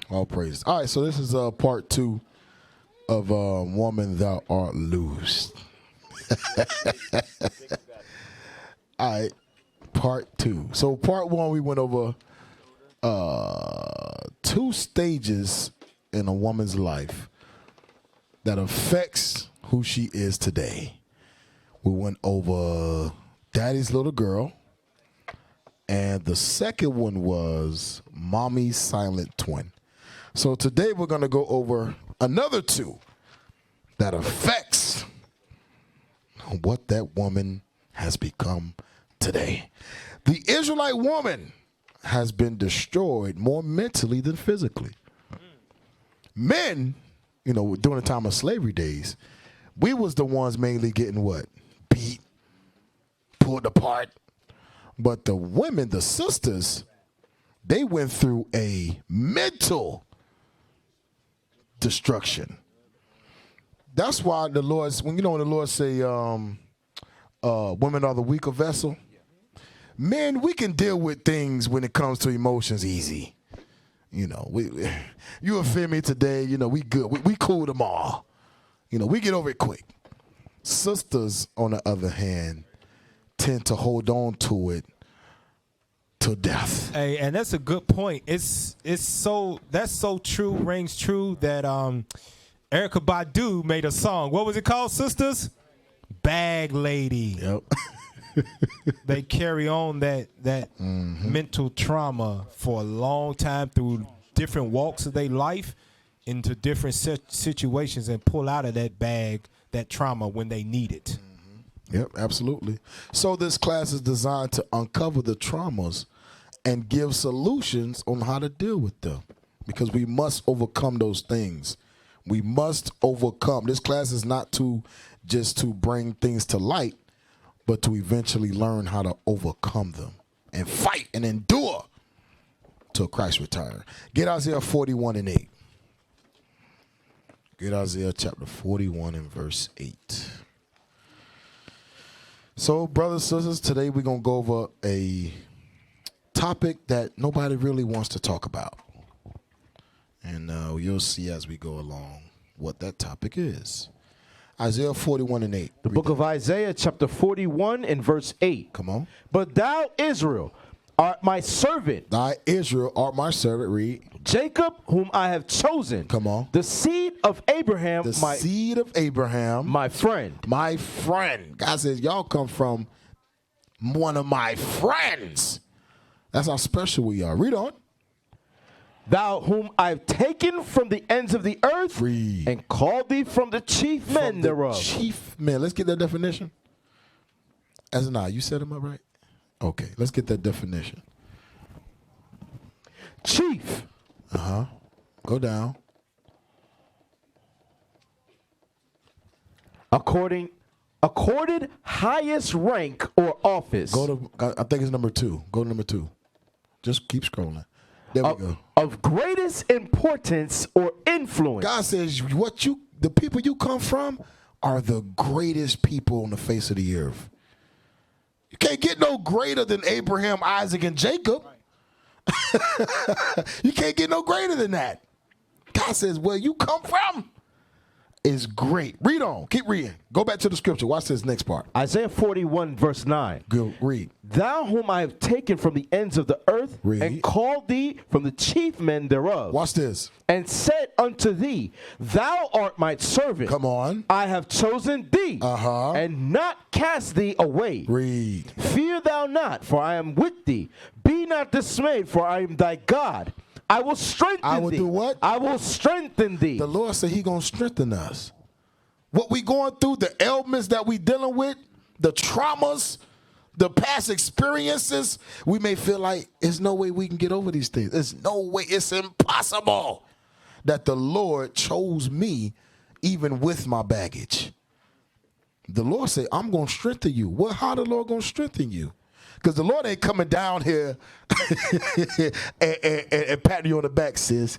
All praise. All right, so this is part 2 of Woman Thou Art Loosed. All right, part 2. So part 1, we went over 2 stages in a woman's life that affects who she is today. We went over Daddy's little girl, and the second one was Mommy's silent twin. So today we're going to go over another 2 that affects what that woman has become today. The Israelite woman has been destroyed more mentally than physically. Men, you know, during the time of slavery days, we was the ones mainly getting what? Beat, pulled apart. But the women, the sisters, they went through a mental destruction. That's why the Lord, when the Lord say, women are the weaker vessel. Men, we can deal with things when it comes to emotions easy. You know, you offend me today, we good. We cool tomorrow. We get over it quick. Sisters, on the other hand, tend to hold on to it till death. Hey, and that's a good point. That's so true, rings true that Erykah Badu made a song. What was it called, sisters? Bag Lady. Yep. They carry on that mental trauma for a long time through different walks of their life into different situations and pull out of that bag that trauma when they need it. Yep, absolutely. So this class is designed to uncover the traumas and give solutions on how to deal with them, because we must overcome those things. We must overcome. This class is not just to bring things to light, but to eventually learn how to overcome them and fight and endure till Christ's return. Get Isaiah 41 and 8. Get Isaiah chapter 41 and verse 8. So, brothers and sisters, today we're going to go over a topic that nobody really wants to talk about. And you'll see as we go along what that topic is. Isaiah 41 and 8. The book of Isaiah chapter 41 and verse 8. Come on. But thou, Israel, art my servant. Thy Israel art my servant. Read. Jacob, whom I have chosen. Come on. The seed of Abraham. The seed of Abraham. My friend. My friend. God says, y'all come from one of my friends. That's how special we are. Read on. Thou whom I've taken from the ends of the earth. Read. And called thee from the chief men thereof. Chief men. Let's get that definition. You set them up right? Okay, let's get that definition. Chief. Go down. Accorded highest rank or office. Go to, I think it's number 2. Go to number 2. Just keep scrolling. There we go. Of greatest importance or influence. God says the people you come from are the greatest people on the face of the earth. You can't get no greater than Abraham, Isaac, and Jacob. You can't get no greater than that. God says, where you come from is great. Read on. Keep reading. Go back to the scripture. Watch this next part. Isaiah 41 verse 9. Go read. Thou whom I have taken from the ends of the earth. Read. And called thee from the chief men thereof. Watch this. And said unto thee, thou art my servant. Come on. I have chosen thee. And not cast thee away. Read. Fear thou not, for I am with thee. Be not dismayed, for I am thy God. I will strengthen thee. I will do what? I will strengthen thee. The Lord said he going to strengthen us. What we going through, the ailments that we dealing with, the traumas, the past experiences, we may feel like there's no way we can get over these things. There's no way. It's impossible that the Lord chose me even with my baggage. The Lord said, I'm going to strengthen you. Well, how the Lord going to strengthen you? Because the Lord ain't coming down here and patting you on the back, sis.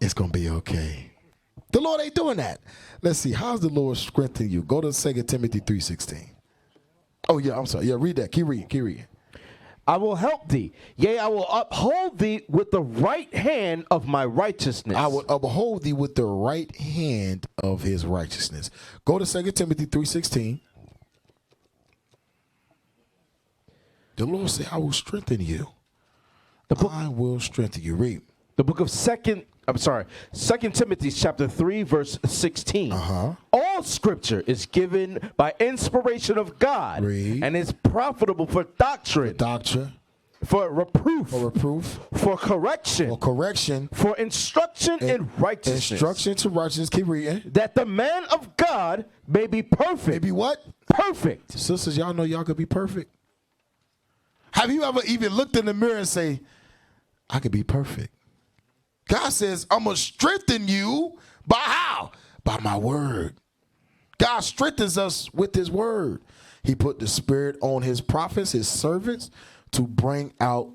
It's going to be okay. The Lord ain't doing that. Let's see. How's the Lord strengthening you? Go to 2 Timothy 3:16. Oh, yeah, I'm sorry. Yeah, read that. Keep reading. I will help thee. Yea, I will uphold thee with the right hand of my righteousness. I will uphold thee with the right hand of his righteousness. Go to 2 Timothy 3:16. The Lord said, I will strengthen you. I will strengthen you. Read. The book of 2 Timothy chapter 3, verse 16. All scripture is given by inspiration of God. Read. And is profitable for doctrine, for reproof, for correction, for instruction in righteousness. Instruction to righteousness. Keep reading. That the man of God may be perfect. May be what? Perfect. Sisters, y'all know y'all could be perfect. Have you ever even looked in the mirror and say, I could be perfect? God says, I'm going to strengthen you by how? By my word. God strengthens us with his word. He put the spirit on his prophets, his servants, to bring out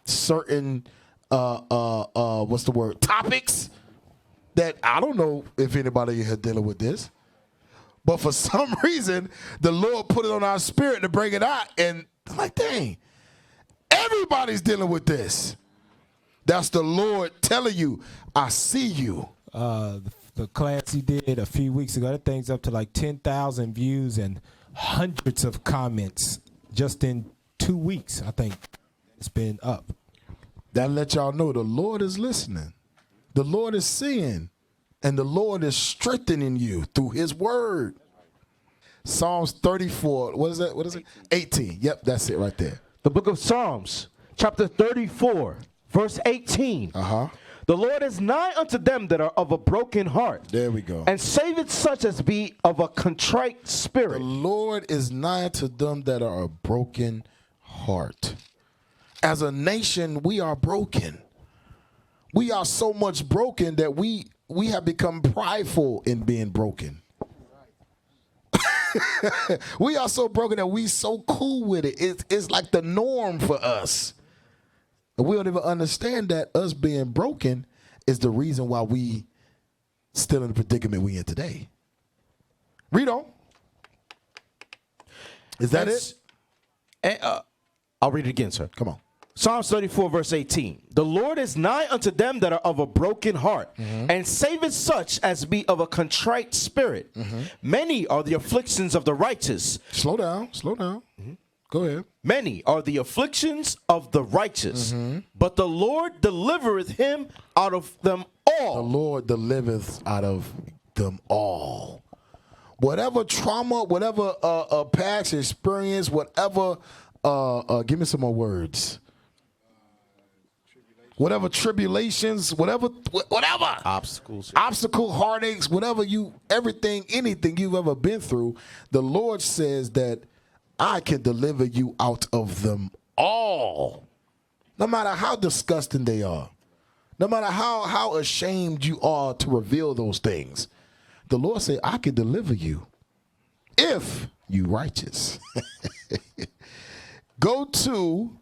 certain, topics that I don't know if anybody here dealing with this. But for some reason, the Lord put it on our spirit to bring it out. And I'm like, dang, everybody's dealing with this. That's the Lord telling you, I see you. The class he did a few weeks ago, that thing's up to like 10,000 views and hundreds of comments just in 2 weeks. I think it's been up. That let y'all know the Lord is listening. The Lord is seeing. And the Lord is strengthening you through his word. Psalms 34, what is it? 18. Yep, that's it right there. The book of Psalms, chapter 34, verse 18. The Lord is nigh unto them that are of a broken heart. There we go. And saveth such as be of a contrite spirit. The Lord is nigh to them that are a broken heart. As a nation, we are broken. We are so much broken that we have become prideful in being broken. We are so broken that we so cool with it. It's like the norm for us. And we don't even understand that us being broken is the reason why we still in the predicament we in today. Read on. Is that it? I'll read it again, sir. Come on. Psalms 34, verse 18. The Lord is nigh unto them that are of a broken heart, and saveth such as be of a contrite spirit. Many are the afflictions of the righteous. Slow down. Go ahead. Many are the afflictions of the righteous, but the Lord delivereth him out of them all. The Lord delivereth out of them all. Whatever trauma, whatever past experience, whatever, give me some more words. Whatever tribulations, whatever Obstacles, heartaches, anything you've ever been through, the Lord says that I can deliver you out of them all. No matter how disgusting they are, no matter how ashamed you are to reveal those things, the Lord said, I can deliver you if you righteous. Go to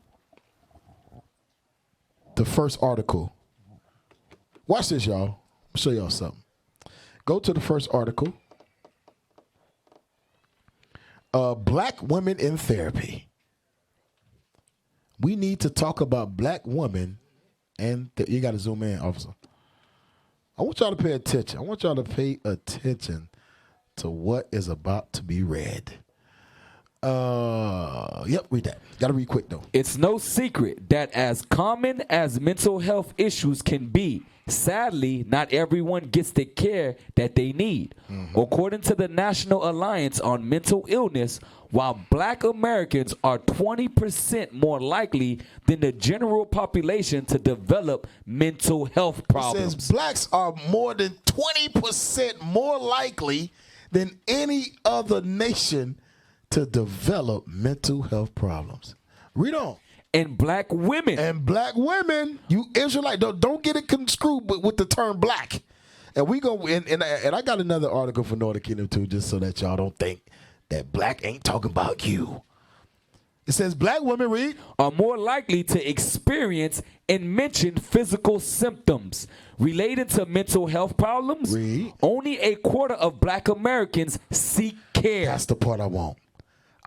the first article. Watch this, y'all. I'll show y'all something. Go to the first article. Black women in therapy. We need to talk about black women and you got to zoom in, officer. I want y'all to pay attention. I want y'all to pay attention to what is about to be read. Yep, read that. Gotta read quick though. It's no secret that as common as mental health issues can be, sadly, not everyone gets the care that they need. According to the National Alliance on Mental Illness, while black Americans are 20% more likely than the general population to develop mental health problems. It says blacks are more than 20% more likely than any other nation to develop mental health problems. Read on. And black women. And black women, you Israelite, don't get it construed with the term black. And we go and I got another article for Northern Kingdom too, just so that y'all don't think that black ain't talking about you. It says black women, read, are more likely to experience and mention physical symptoms related to mental health problems. Read. Only a quarter of black Americans seek care. That's the part I want.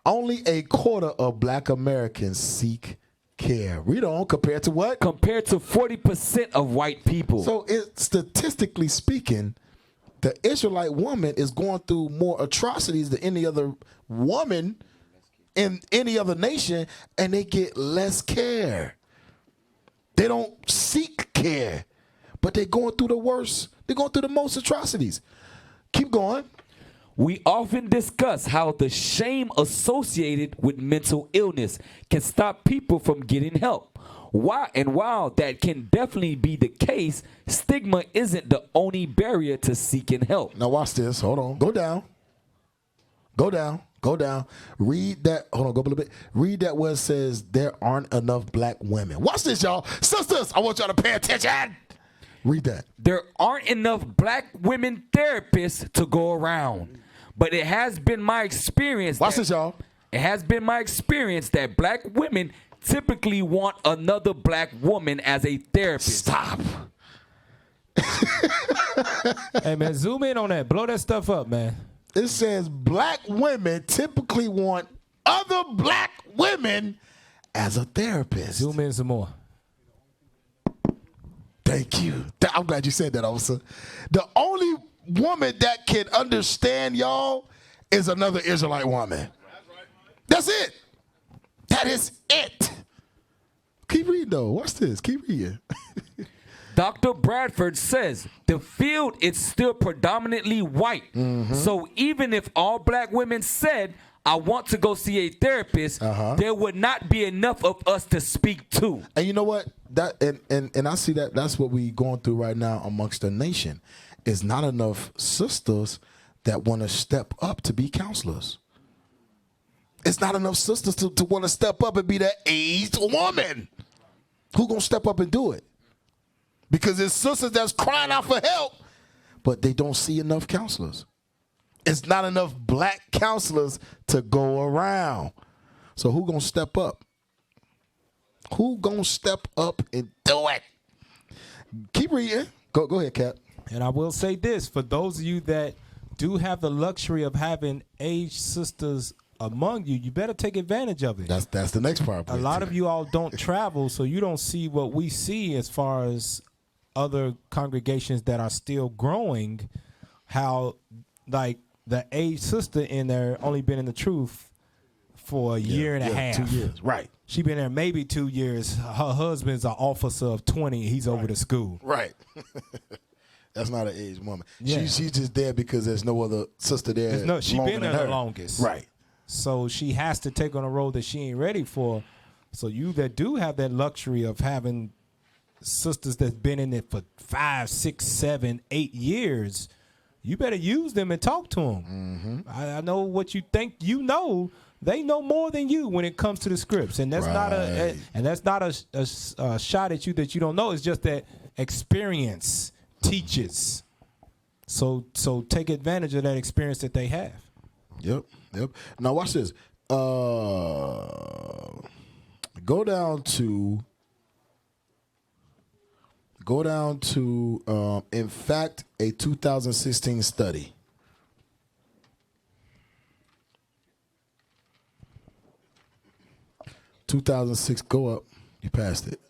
Only a quarter of black Americans seek care. Read on. Compared to what? compared to 40% of white people. So, statistically speaking, the Israelite woman is going through more atrocities than any other woman in any other nation, and they get less care. They don't seek care, but they're going through the worst. They're going through the most atrocities. Keep going. We often discuss how the shame associated with mental illness can stop people from getting help. While that can definitely be the case, stigma isn't the only barrier to seeking help. Now watch this. Hold on. Go down. Go down. Go down. Read that. Hold on. Go up a little bit. Read that where it says there aren't enough black women. Watch this, y'all. Sisters, I want y'all to pay attention. Read that. There aren't enough black women therapists to go around. But it has been my experience. Watch this, y'all. It has been my experience that black women typically want another black woman as a therapist. Stop. Hey, man, zoom in on that. Blow that stuff up, man. It says black women typically want other black women as a therapist. Zoom in some more. Thank you. I'm glad you said that, officer. The only woman that can understand y'all is another Israelite woman. That's it. That is it. Keep reading, though. Watch this. Keep reading. Dr. Bradford says the field is still predominantly white. So even if all black women said, I want to go see a therapist, there would not be enough of us to speak to. And you know what? That and I see that's what we going through right now amongst the nation. Is not enough sisters that want to step up to be counselors. It's not enough sisters to want to step up and be that aged woman. Who gonna step up and do it? Because there's sisters that's crying out for help, but they don't see enough counselors. It's not enough black counselors to go around. So who gonna step up? Who gonna step up and do it? Keep reading. Go ahead, Cap. And I will say this, for those of you that do have the luxury of having aged sisters among you, you better take advantage of it. That's the next part. A lot of you all don't travel, so you don't see what we see as far as other congregations that are still growing, how like the aged sister in there only been in the truth for a year and a half. 2 years, right. She been there maybe 2 years. Her husband's an officer of 20. He's over to school. Right. That's not an aged woman. Yeah. She's just there because there's no other sister there. She been there the longest. Right. So she has to take on a role that she ain't ready for. So you that do have that luxury of having sisters that's been in it for 5, 6, 7, 8 years, you better use them and talk to them. I know what you think you know. They know more than you when it comes to the scripts, and that's not a shot at you that you don't know. It's just that experience teaches. So take advantage of that experience that they have. Yep. Now watch this. Go down to in fact a 2016 study. Go up. You passed it.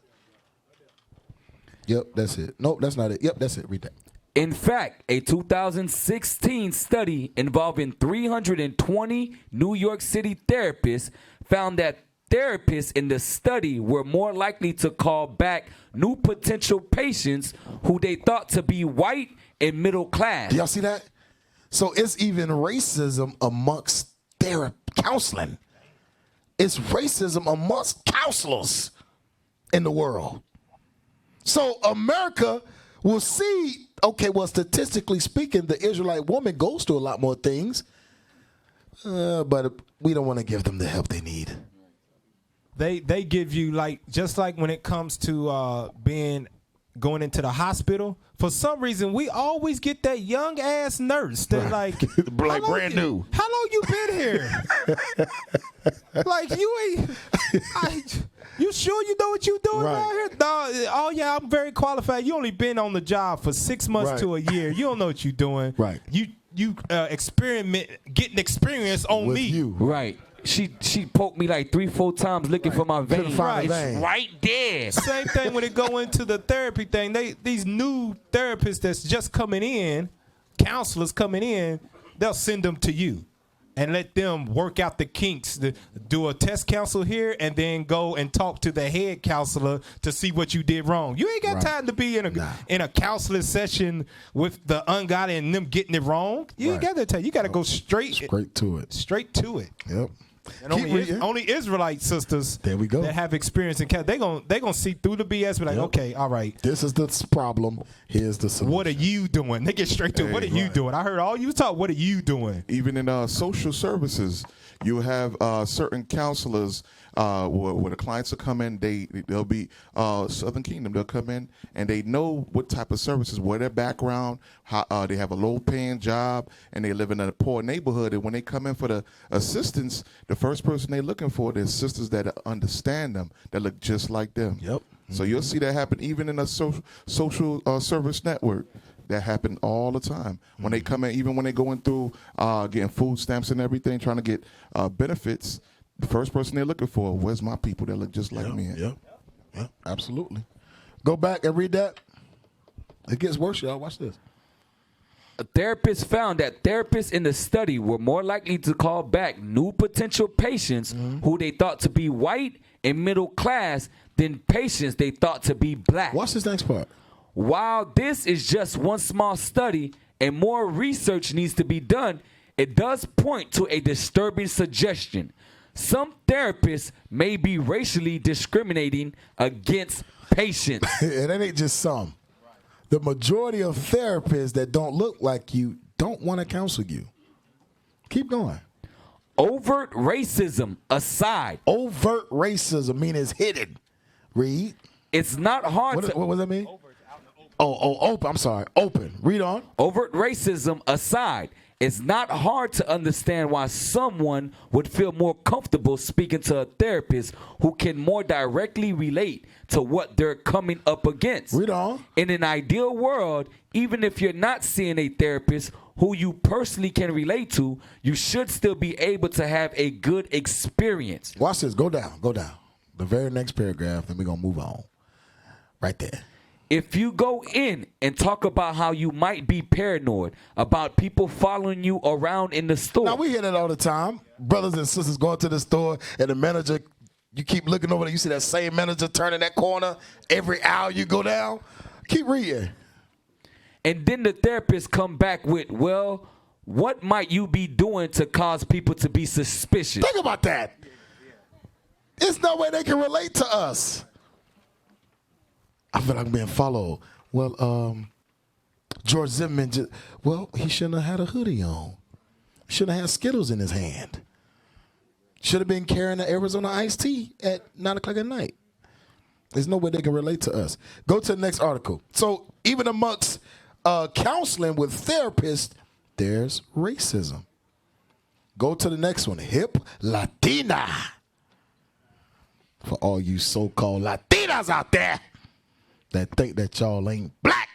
Yep, that's it. Nope, that's not it. Yep, that's it. Read that. In fact, a 2016 study involving 320 New York City therapists found that therapists in the study were more likely to call back new potential patients who they thought to be white and middle class. Do y'all see that? So it's even racism amongst counseling. It's racism amongst counselors in the world. So America will see, okay, well, statistically speaking, the Israelite woman goes through a lot more things, but we don't want to give them the help they need. They give you, just like when it comes to going into the hospital, for some reason we always get that young ass nurse that like brand new. How long you been here? Like you ain't. You sure you know what you doing around here? No, oh yeah, I'm very qualified. You only been on the job for 6 months to a year. You don't know what you doing. Right. You getting experience on with me. you. Right. she poked me like 3-4 times looking for my vein. find the It's vein. right there. Same thing when it go into the therapy thing. These new therapists that's just coming in, counselors coming in, they'll send them to you and let them work out the kinks. Do a test counsel here and then go and talk to the head counselor to see what you did wrong. You ain't got time to be in a counseling session with the ungodly and them getting it wrong. You ain't got that time. You got to go straight to it. Straight to it. Yep. And only Israelite sisters There we go. that have experience in they gonna see through the BS. Be like, okay, all right. This is the problem. Here's the solution. What are you doing? They get straight to what are you doing? I heard all you talk. What are you doing? Even in social services, you have certain counselors where the clients will come in. They'll be Southern Kingdom. They'll come in and they know what type of services, where their background, how they have a low-paying job, and they live in a poor neighborhood. And when they come in for the assistance, the first person they're looking for is sisters that understand them, that look just like them. Yep. So you'll see that happen even in a social service network. That happen all the time when they come in, even when they're going through getting food stamps and everything, trying to get benefits. The first person they're looking for, where's my people that look just like me? Yep. Absolutely. Go back and read that. It gets worse, y'all. Watch this. A therapist found that therapists in the study were more likely to call back new potential patients who they thought to be white and middle class than patients they thought to be black. Watch this next part. While this is just one small study and more research needs to be done, it does point to a disturbing suggestion. Some therapists may be racially discriminating against patients. It ain't just some. The majority of therapists that don't look like you don't want to counsel you. Keep going. Overt racism aside. Overt racism means it's hidden. Read. It's not hard What to... does that mean? Open. I'm sorry. Open. Read on. Overt racism aside, it's not hard to understand why someone would feel more comfortable speaking to a therapist who can more directly relate to what they're coming up against. Read on. In an ideal world, even if you're not seeing a therapist who you personally can relate to, you should still be able to have a good experience. Watch this. Go down. Go down. The very next paragraph, then we're going to move on. Right there. If you go in and talk about how you might be paranoid about people following you around in the store. Now, we hear that all the time. Brothers and sisters going to the store, and the manager, you keep looking over there. You see that same manager turning that corner every hour you go down. Keep reading. And then the therapist come back with, well, what might you be doing to cause people to be suspicious? Think about that. There's no way they can relate to us. I feel like I'm being followed. Well, George Zimmerman, he shouldn't have had a hoodie on. Shouldn't have had Skittles in his hand. Should have been carrying the Arizona iced tea at 9 o'clock at night. There's no way they can relate to us. Go to the next article. So even amongst counseling with therapists, there's racism. Go to the next one. Hip Latina. For all you so-called Latinas out there that think that y'all ain't black.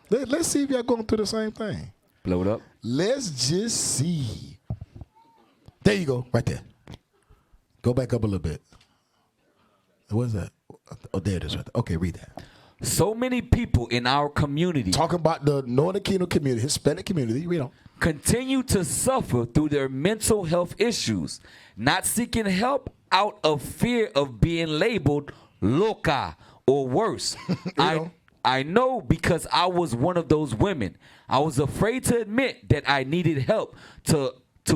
Let's see if y'all going through the same thing. Blow it up. Let's just see. There you go, right there. Go back up a little bit. What is that? Oh, there it is right there. Okay, read that. So many people in our community Talking about the Northern Kingdom community, Hispanic community, read on. continue to suffer through their mental health issues, not seeking help out of fear of being labeled loca or worse. I know because I was one of those women. I was afraid to admit that I needed help to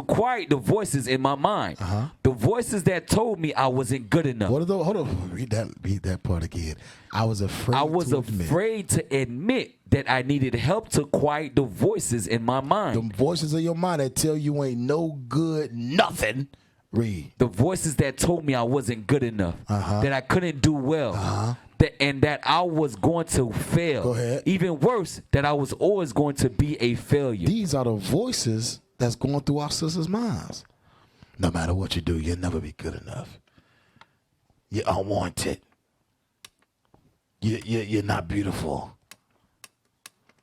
quiet the voices in my mind. The voices that told me I wasn't good enough. What are those? Hold on. Read that part again. I was afraid to admit that I needed help to quiet the voices in my mind. The voices in your mind that tell you ain't no good nothing. Read. The voices that told me I wasn't good enough, that I couldn't do well, and that I was going to fail. Go ahead. Even worse, that I was always going to be a failure. These are the voices that's going through our sisters' minds. No matter what you do, you'll never be good enough. You're unwanted. You're not beautiful.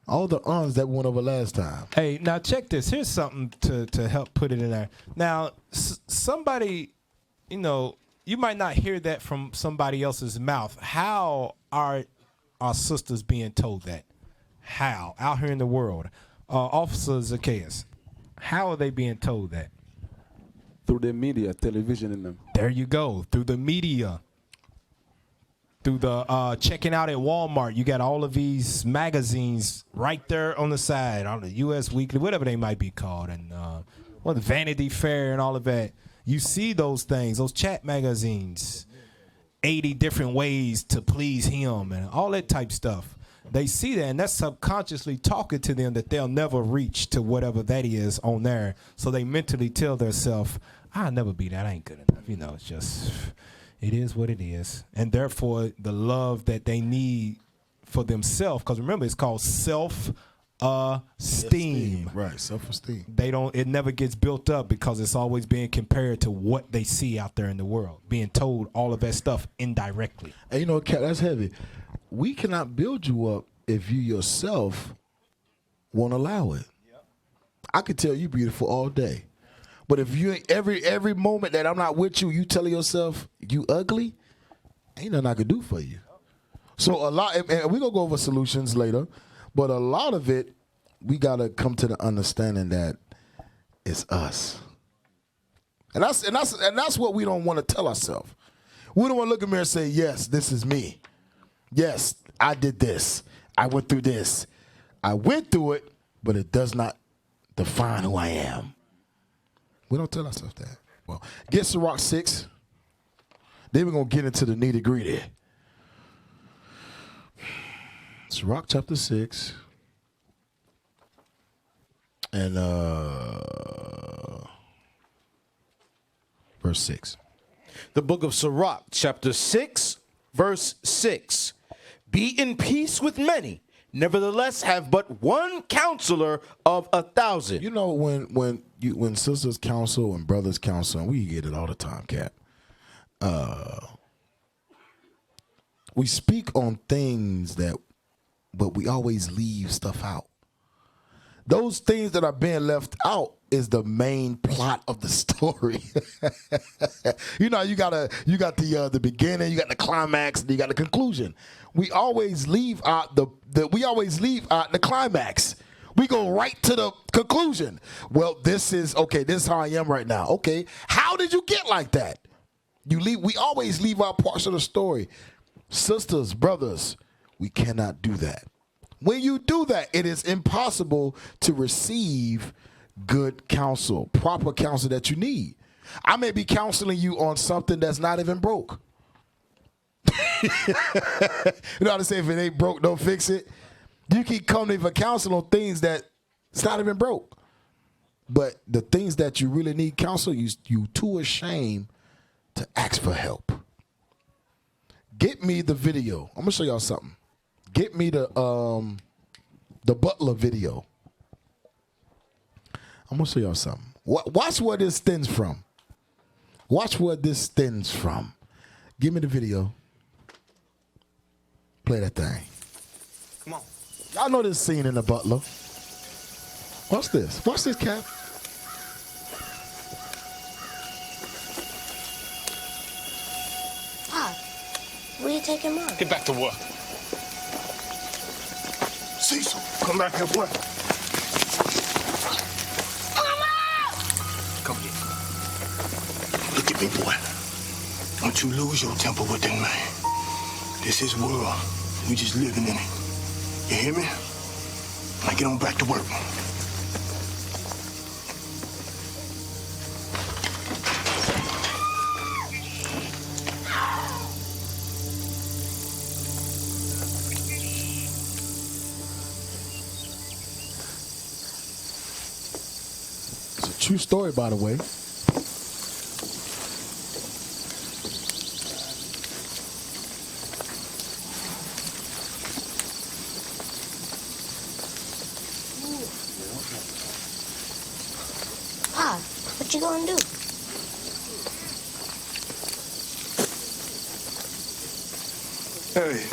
All the uns that went over last time. Hey, now check this. Here's something to help put it in there. Now, somebody, you might not hear that from somebody else's mouth. How are our sisters being told that? How? Out here in the world. Officer Zacchaeus, how are they being told that? Through the media, television and them. There you go. Through the media. Through the checking out at Walmart, you got all of these magazines right there on the side, on the U.S. Weekly, whatever they might be called, and the Vanity Fair and all of that. You see those things, those chat magazines, 80 different ways to please him and all that type stuff. They see that, and that's subconsciously talking to them that they'll never reach to whatever that is on there. So they mentally tell themselves, I'll never be that. I ain't good enough. It's just... It is what it is. And therefore, the love that they need for themselves, because remember, it's called self-esteem. Right, self-esteem. It never gets built up because it's always being compared to what they see out there in the world, being told all of that stuff indirectly. And Cat, that's heavy. We cannot build you up if you yourself won't allow it. Yep. I could tell you beautiful all day. But if you every moment that I'm not with you, you telling yourself you ugly, ain't nothing I could do for you. So a lot, and we're gonna go over solutions later, but a lot of it, we gotta come to the understanding that it's us. And that's what we don't want to tell ourselves. We don't want to look in the mirror and say, yes, this is me. Yes, I did this. I went through this. I went through it, but it does not define who I am. We don't tell ourselves that. Well, get Sirach 6. Then we're going to get into the nitty-gritty. Sirach chapter 6. And verse 6. The book of Sirach, chapter 6, verse 6. Be in peace with many, nevertheless have but one counselor of 1,000. You know, when sisters counsel and brothers counsel, and we get it all the time, Cat. We speak on things but we always leave stuff out. Those things that are being left out is the main plot of the story. You got the beginning, you got the climax, and you got the conclusion. We always leave out the climax. We go right to the conclusion. Well, this is how I am right now. Okay, how did you get like that? We always leave out parts of the story. Sisters, brothers, we cannot do that. When you do that, it is impossible to receive good counsel, proper counsel that you need. I may be counseling you on something that's not even broke. You know how to say, if it ain't broke, don't fix it. You keep coming for counsel on things that it's not even broke. But the things that you really need counsel, you too ashamed to ask for help. Get me the video. I'm gonna show y'all something. Get me the Butler video. I'm gonna show y'all something. Watch where this stems from. Watch where this stems from. Give me the video. Play that thing. Come on. Y'all know this scene in The Butler. Watch this. Watch this, Cap. Pop, where you taking Mom? Get back to work. Cecil, come back here, boy. Come here. Look at me, boy. Don't you lose your temper with that man. This is world. We just living in it. You hear me? Now get on back to work. It's a true story, by the way. Pop, what you gonna do? Hey.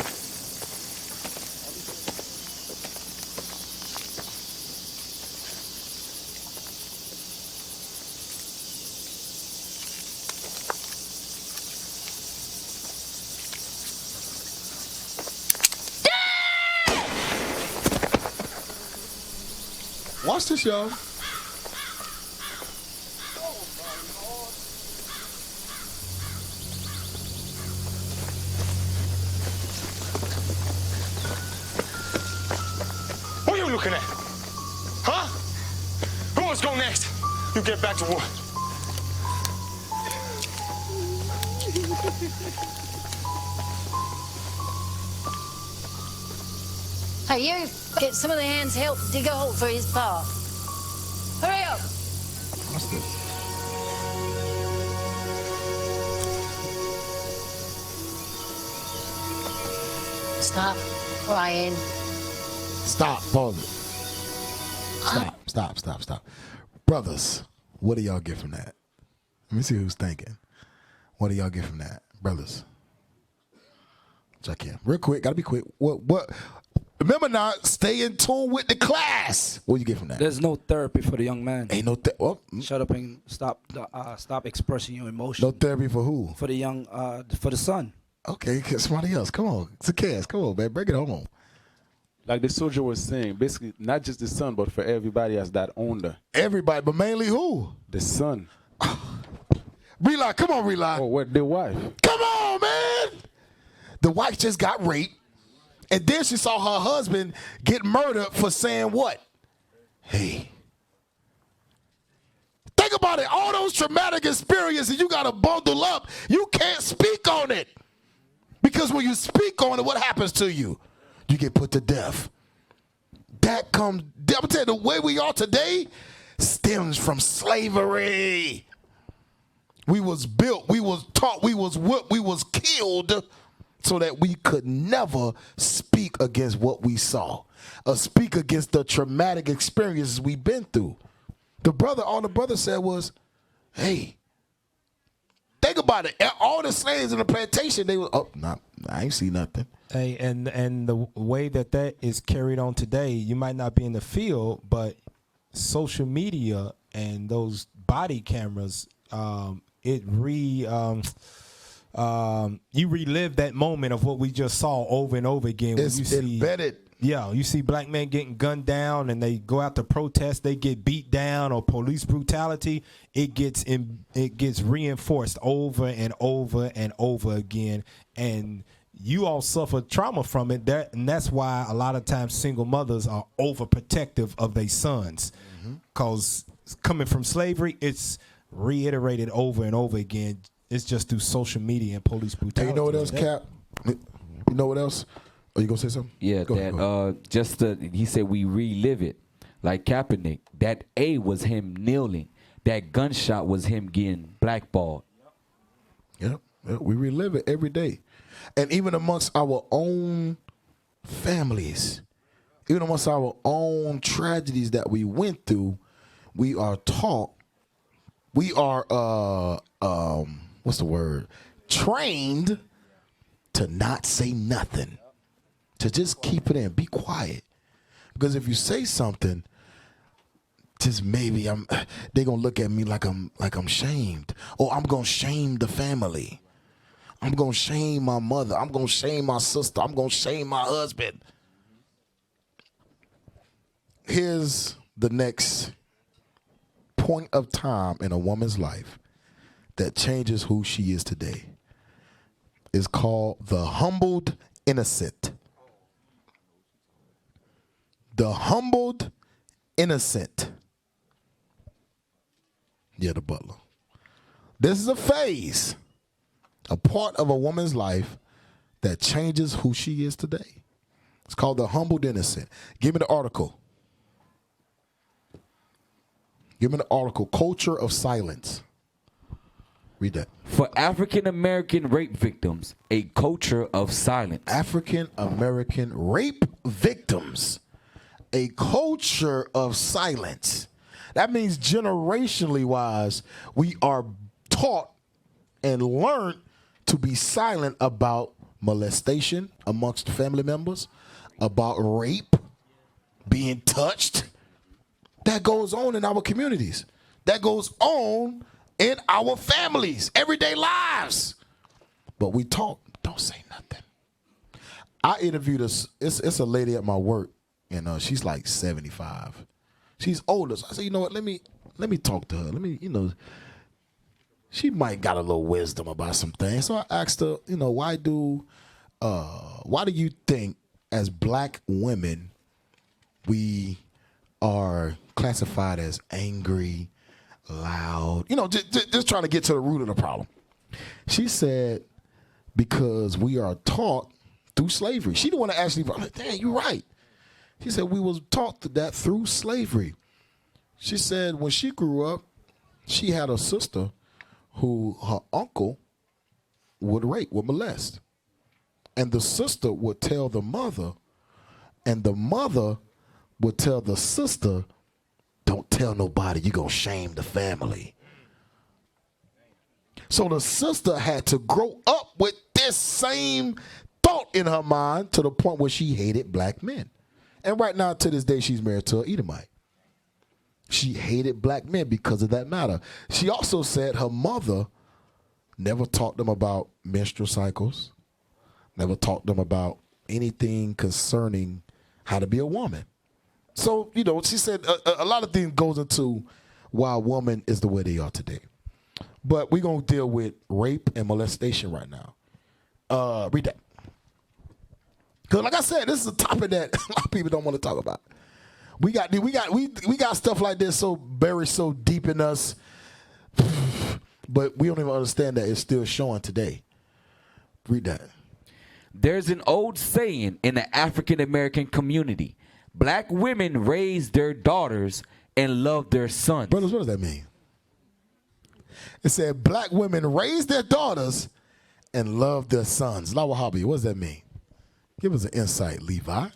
Watch this, y'all. What are you looking at? Huh? Who wants to go next? You get back to work. Hey, you get some of the hands help dig a hole for his paw. Hurry up. Watch this. Stop crying. Stop. Pause it. Stop. Brothers, what do y'all get from that? Let me see who's thinking. What do y'all get from that? Brothers. Check in. Real quick. Gotta be quick. What? Remember now, stay in tune with the class. What do you get from that? There's no therapy for the young man. Ain't no Shut up and stop expressing your emotions. no therapy for who? For the young, for the son. Okay, somebody else. Come on. It's a cast. Come on, man. Bring it home. Like the soldier was saying, basically not just the son, but for everybody as that owner. Everybody, but mainly who? The son. Rely, come on, Rely. Oh, what, the wife? Come on, man. The wife just got raped, and then she saw her husband get murdered for saying what? Hey. Think about it. All those traumatic experiences, you got to bundle up. You can't speak on it. Because when you speak on it, what happens to you? You get put to death. That comes, I'm telling you, the way we are today stems from slavery. We was built, we was taught, we was whipped, we was killed so that we could never speak against what we saw or speak against the traumatic experiences we've been through. All the brother said was, hey, think about it. All the slaves in the plantation, they were, I ain't see nothing. Hey, and the way that is carried on today, you might not be in the field, but social media and those body cameras, you relive that moment of what we just saw over and over again. It's when you see, embedded. Yeah, you see black men getting gunned down, and they go out to protest. They get beat down, or police brutality. It gets reinforced over and over and over again, and you all suffer trauma from it. And that's why a lot of times single mothers are overprotective of their sons, because coming from slavery, it's reiterated over and over again. It's just through social media and police brutality. Hey, you know what else, Cap? You know what else? Are you gonna say something? Yeah, go ahead. He said we relive it, like Kaepernick. That A was him kneeling. That gunshot was him getting blackballed. Yep, we relive it every day, and even amongst our own families, even amongst our own tragedies that we went through, we are taught. We are what's the word? Trained to not say nothing. To just keep it in, be quiet. Because if you say something, just maybe they're gonna look at me like I'm shamed. Or I'm gonna shame the family. I'm gonna shame my mother. I'm gonna shame my sister. I'm gonna shame my husband. Here's the next point of time in a woman's life that changes who she is today. It's called the humbled innocent. The humbled innocent. Yeah, the butler. This is a phase, a part of a woman's life that changes who she is today. It's called the humbled innocent. Give me the article. Give me the article, Culture of Silence. Read that. For African American rape victims, a culture of silence. African American rape victims, a culture of silence. That means generationally wise, we are taught and learned to be silent about molestation amongst family members, about rape, being touched. That goes on in our communities. That goes on in our families, everyday lives. But we talk, don't say nothing. I interviewed it's a lady at my work, and she's like 75. She's older. So I said, you know what? Let me talk to her. She might got a little wisdom about some things. So I asked her, why do you think as black women we are classified as angry, loud? Just trying to get to the root of the problem. She said, because we are taught through slavery. She didn't want to actually, I'm like, dang, you're right. She said we was taught that through slavery. She said when she grew up, she had a sister who her uncle would rape, would molest. And the sister would tell the mother, and the mother would tell the sister, don't tell nobody, you're going to shame the family. So the sister had to grow up with this same thought in her mind to the point where she hated black men. And right now, to this day, she's married to an Edomite. She hated black men because of that matter. She also said her mother never taught them about menstrual cycles, never taught them about anything concerning how to be a woman. So, she said a lot of things goes into why a woman is the way they are today. But we're going to deal with rape and molestation right now. Read that. Because like I said, this is a topic that a lot of people don't want to talk about. We got stuff like this so buried so deep in us, but we don't even understand that it's still showing today. Read that. There's an old saying in the African American community: black women raise their daughters and love their sons. Brothers, what does that mean? It said black women raise their daughters and love their sons. Lawahabi, what does that mean? Give us an insight, Levi.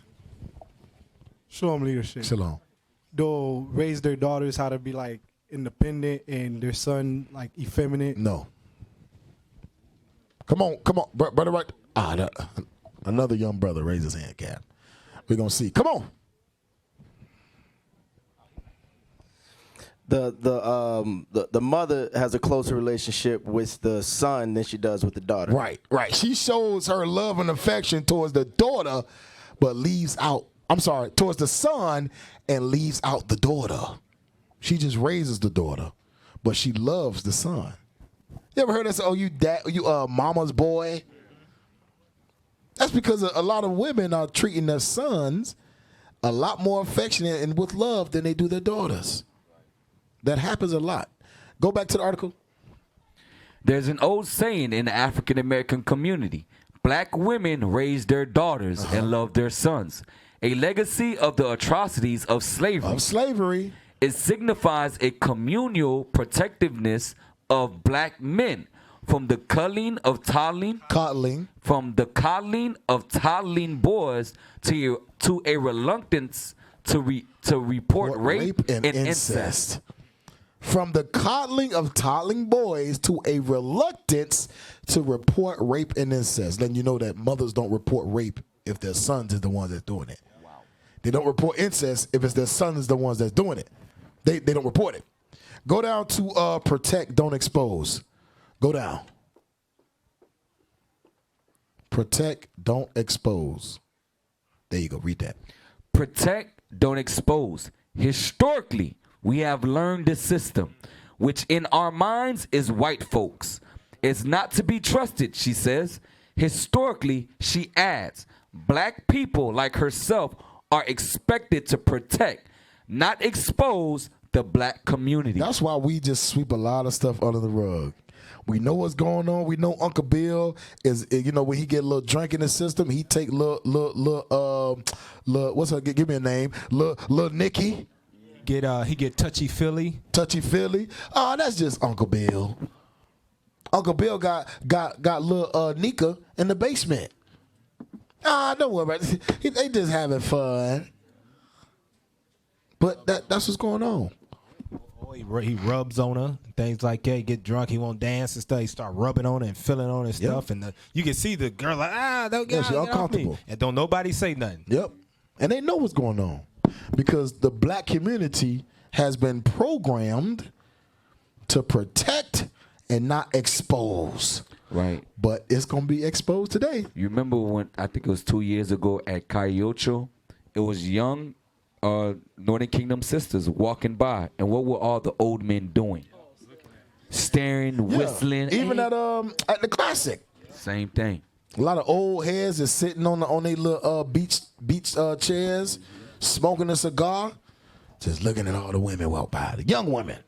Shalom, leadership. Shalom. They'll raise their daughters how to be like independent and their son like effeminate. No. Come on, brother. Right. Another young brother raised his hand, Cap. We're gonna see. Come on. The mother has a closer relationship with the son than she does with the daughter. Right. She shows her love and affection towards the daughter, but towards the son and leaves out the daughter. She just raises the daughter, but she loves the son. You ever heard that say, oh, you mama's boy? That's because a lot of women are treating their sons a lot more affectionate and with love than they do their daughters. That happens a lot. Go back to the article. There's an old saying in the African American community: black women raise their daughters and love their sons. A legacy of the atrocities of slavery. It signifies a communal protectiveness of black men from the coddling of toddling boys to a reluctance to report rape and incest. From the coddling of toddling boys to a reluctance to report rape and incest. Then you know that mothers don't report rape if their sons is the ones that's doing it. Wow. They don't report incest if it's their sons the ones that's doing it. They don't report it. Go down to protect, don't expose. Go down. Protect, don't expose. There you go. Read that. Protect, don't expose. Historically, we have learned this system, which in our minds is white folks. It's not to be trusted, she says. Historically, she adds, black people like herself are expected to protect, not expose the black community. That's why we just sweep a lot of stuff under the rug. We know what's going on. We know Uncle Bill is, when he get a little drink in the system, he take what's her? Give me a name. Little Nicky. He get touchy feely. Oh, that's just Uncle Bill. Uncle Bill got little Nika in the basement. Don't worry about it. They just having fun. But that's what's going on. He rubs on her, things like that. He get drunk, he won't dance and stuff. He start rubbing on her and feeling on her and stuff. And you can see the girl like, don't get, she uncomfortable. And don't nobody say nothing. Yep. And they know what's going on because the black community has been programmed to protect and not expose. Right. But it's going to be exposed today. You remember when, I think it was 2 years ago at Cayocho, it was young Northern Kingdom sisters walking by, and what were all the old men doing? Staring, whistling. Even at the classic. Same thing. A lot of old heads is sitting on their little beach chairs, smoking a cigar, just looking at all the women walk by, the young women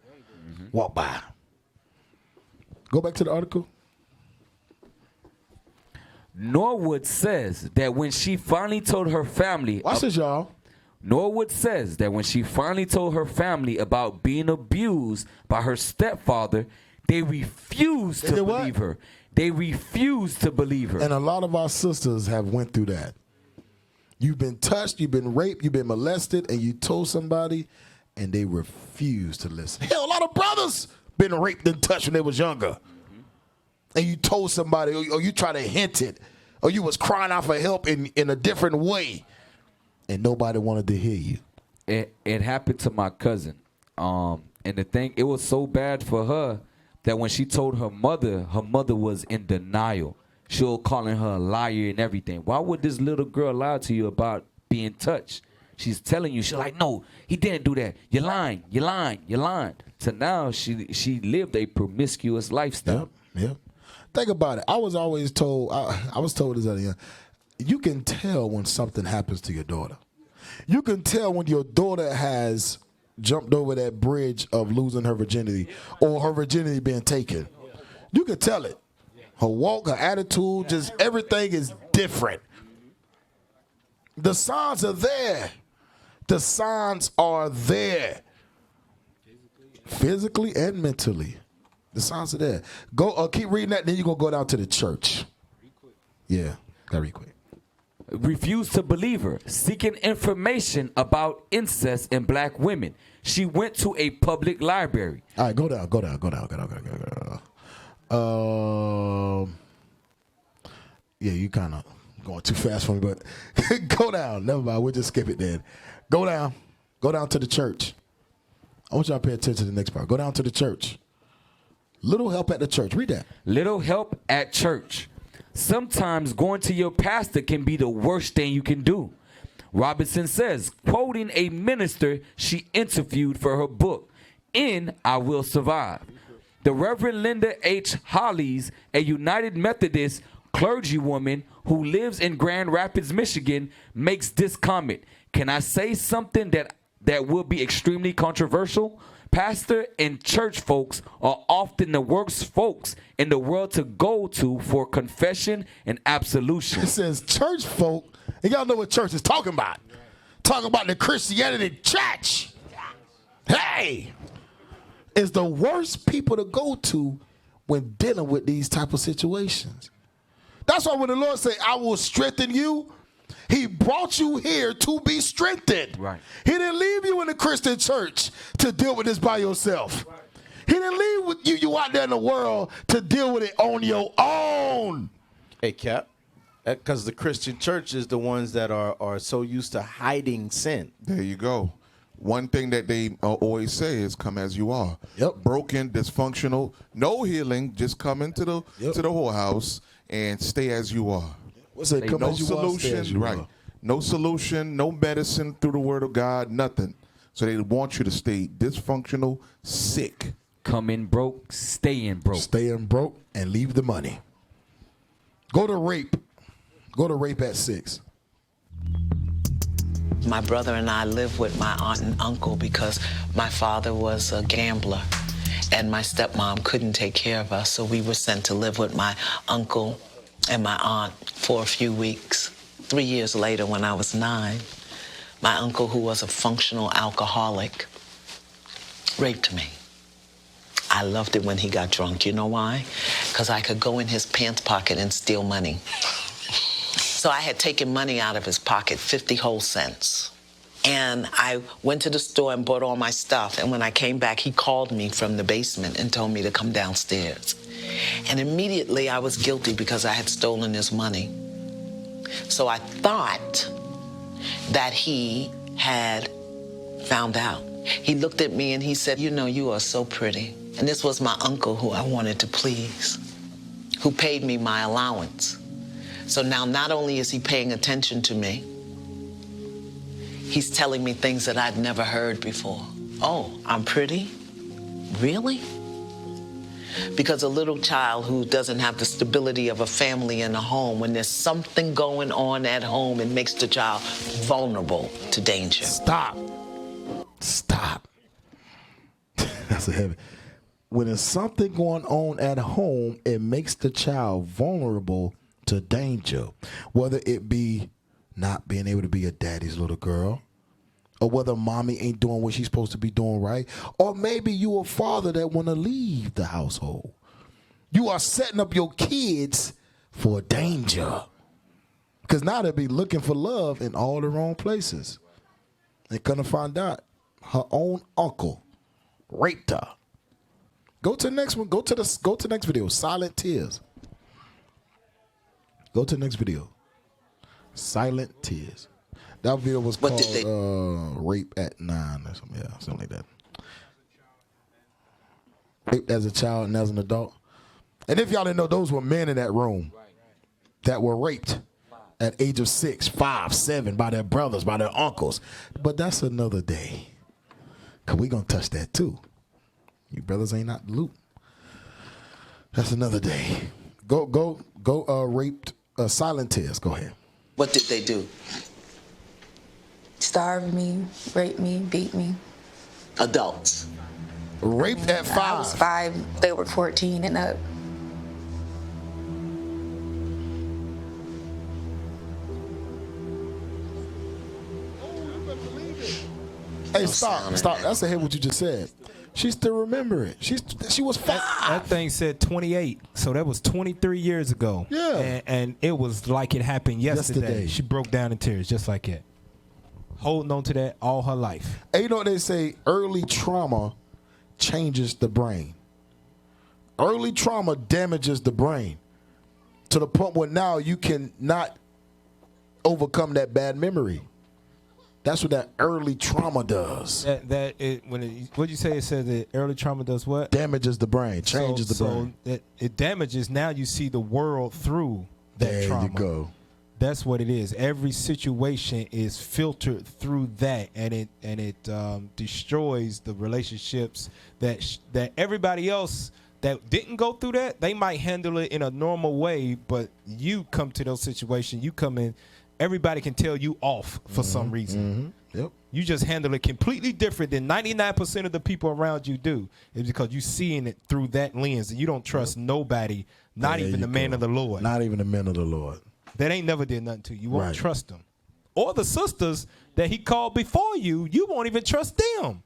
walk by. Go back to the article. Norwood says that when she finally told her family... Watch this, y'all. Norwood says that when she finally told her family about being abused by her stepfather, they refused to believe her. They refused to believe her. And a lot of our sisters have went through that. You've been touched, you've been raped, you've been molested, and you told somebody, and they refused to listen. Hell, a lot of brothers been raped and touched when they was younger. And you told somebody, or you tried to hint it, or you was crying out for help in a different way, and nobody wanted to hear you. It happened to my cousin. And the thing, it was so bad for her that when she told her mother was in denial. She was calling her a liar and everything. Why would this little girl lie to you about being touched? She's telling you, she's like, no, he didn't do that. You're lying, you're lying, you're lying. So now she lived a promiscuous lifestyle. Yep. Think about it. I was always told, I was told this earlier, you can tell when something happens to your daughter. You can tell when your daughter has jumped over that bridge of losing her virginity or her virginity being taken. You can tell it. Her walk, her attitude, just everything is different. The signs are there. The signs are there. Physically and mentally. The signs are there. Go keep reading that, then you're going to go down to the church. Yeah, that real quick. Refused to believe her, seeking information about incest in black women. She went to a public library. All right, go down. Yeah, you kind of going too fast for me, but go down. Never mind, we'll just skip it then. Go down to the church. I want y'all to pay attention to the next part. Go down to the church. Little help at the church. Read that. Little help at church. Sometimes going to your pastor can be the worst thing you can do. Robinson says, quoting a minister she interviewed for her book, In I Will Survive. The Reverend Linda H. Hollies, a United Methodist clergywoman who lives in Grand Rapids, Michigan, makes this comment. Can I say something that will be extremely controversial? Pastor and church folks are often the worst folks in the world to go to for confession and absolution. It says church folk, and y'all know what church is talking about. Talking about the Christianity church. Hey, is the worst people to go to when dealing with these type of situations. That's why when the Lord say, I will strengthen you, he brought you here to be strengthened. Right. He didn't leave you in the Christian church to deal with this by yourself. He didn't leave with you out there in the world to deal with it on your own. Hey, Cap, because the Christian church is the ones that are so used to hiding sin. There you go. One thing that they always say is come as you are. Yep. Broken, dysfunctional, no healing, just come into the whorehouse and stay as you are. What's it? Come No as you are, stay as solution, you right? are. No solution, no medicine through the word of God, nothing. So they want you to stay dysfunctional, sick. Come in broke, stay in broke. Stay in broke and leave the money. Go to rape. Go to rape at 6. My brother and I lived with my aunt and uncle because my father was a gambler and my stepmom couldn't take care of us, so we were sent to live with my uncle and my aunt for a few weeks. 3 years later, when I was 9, my uncle, who was a functional alcoholic, raped me. I loved it when he got drunk. You know why? Because I could go in his pants pocket and steal money. So I had taken money out of his pocket, 50 whole cents. And I went to the store and bought all my stuff. And when I came back, he called me from the basement and told me to come downstairs. And immediately I was guilty because I had stolen his money. So I thought that he had found out. He looked at me and he said, you know, you are so pretty. And this was my uncle who I wanted to please, who paid me my allowance. So now not only is he paying attention to me, He's telling me things that I'd never heard before. Oh, I'm pretty? Really? Because a little child who doesn't have the stability of a family and a home, when there's something going on at home, it makes the child vulnerable to danger. Stop. That's a heavy. When there's something going on at home, it makes the child vulnerable to danger. Whether it be not being able to be a daddy's little girl, or whether mommy ain't doing what she's supposed to be doing right, or maybe you a father that want to leave the household. You are setting up your kids for danger. Because now they'll be looking for love in all the wrong places. They're going to find out her own uncle raped her. Go to the next one. Go to the next video. Silent Tears. Go to the next video. Silent Tears. That video was called Rape at 9 or something. Yeah, something like that. Raped as a child and as an adult. And if y'all didn't know, those were men in that room that were raped at age of 6, 5, 7 by their brothers, by their uncles. But that's another day. Because we're going to touch that too. You brothers ain't out the loop. That's another day. Go, raped, Silent Tears. Go ahead. What did they do? Starved me, raped me, beat me. Adults. Raped at 5. I was 5, they were 14 and up. Hey, stop. That's a hit what you just said. She still remember it. She was 5. That thing said 28, so that was 23 years ago. Yeah. And it was like it happened yesterday. She broke down in tears just like that. Holding on to that all her life. And you know what they say? Early trauma changes the brain. Early trauma damages the brain to the point where now you cannot overcome that bad memory. That's what that early trauma does. What'd you say? It said that early trauma does what? Damages the brain, changes the brain. So it damages. Now you see the world through that trauma. There you go. That's what it is. Every situation is filtered through that, and it destroys the relationships that everybody else that didn't go through that. They might handle it in a normal way, but you come to those situations. You come in. Everybody can tell you off for some reason. Mm-hmm. Yep. You just handle it completely different than 99% of the people around you do. It's because you're seeing it through that lens, and you don't trust nobody, not even the man of the Lord. Not even the men of the Lord. That ain't never did nothing to you. You won't trust them. Or the sisters that he called before you, you won't even trust them.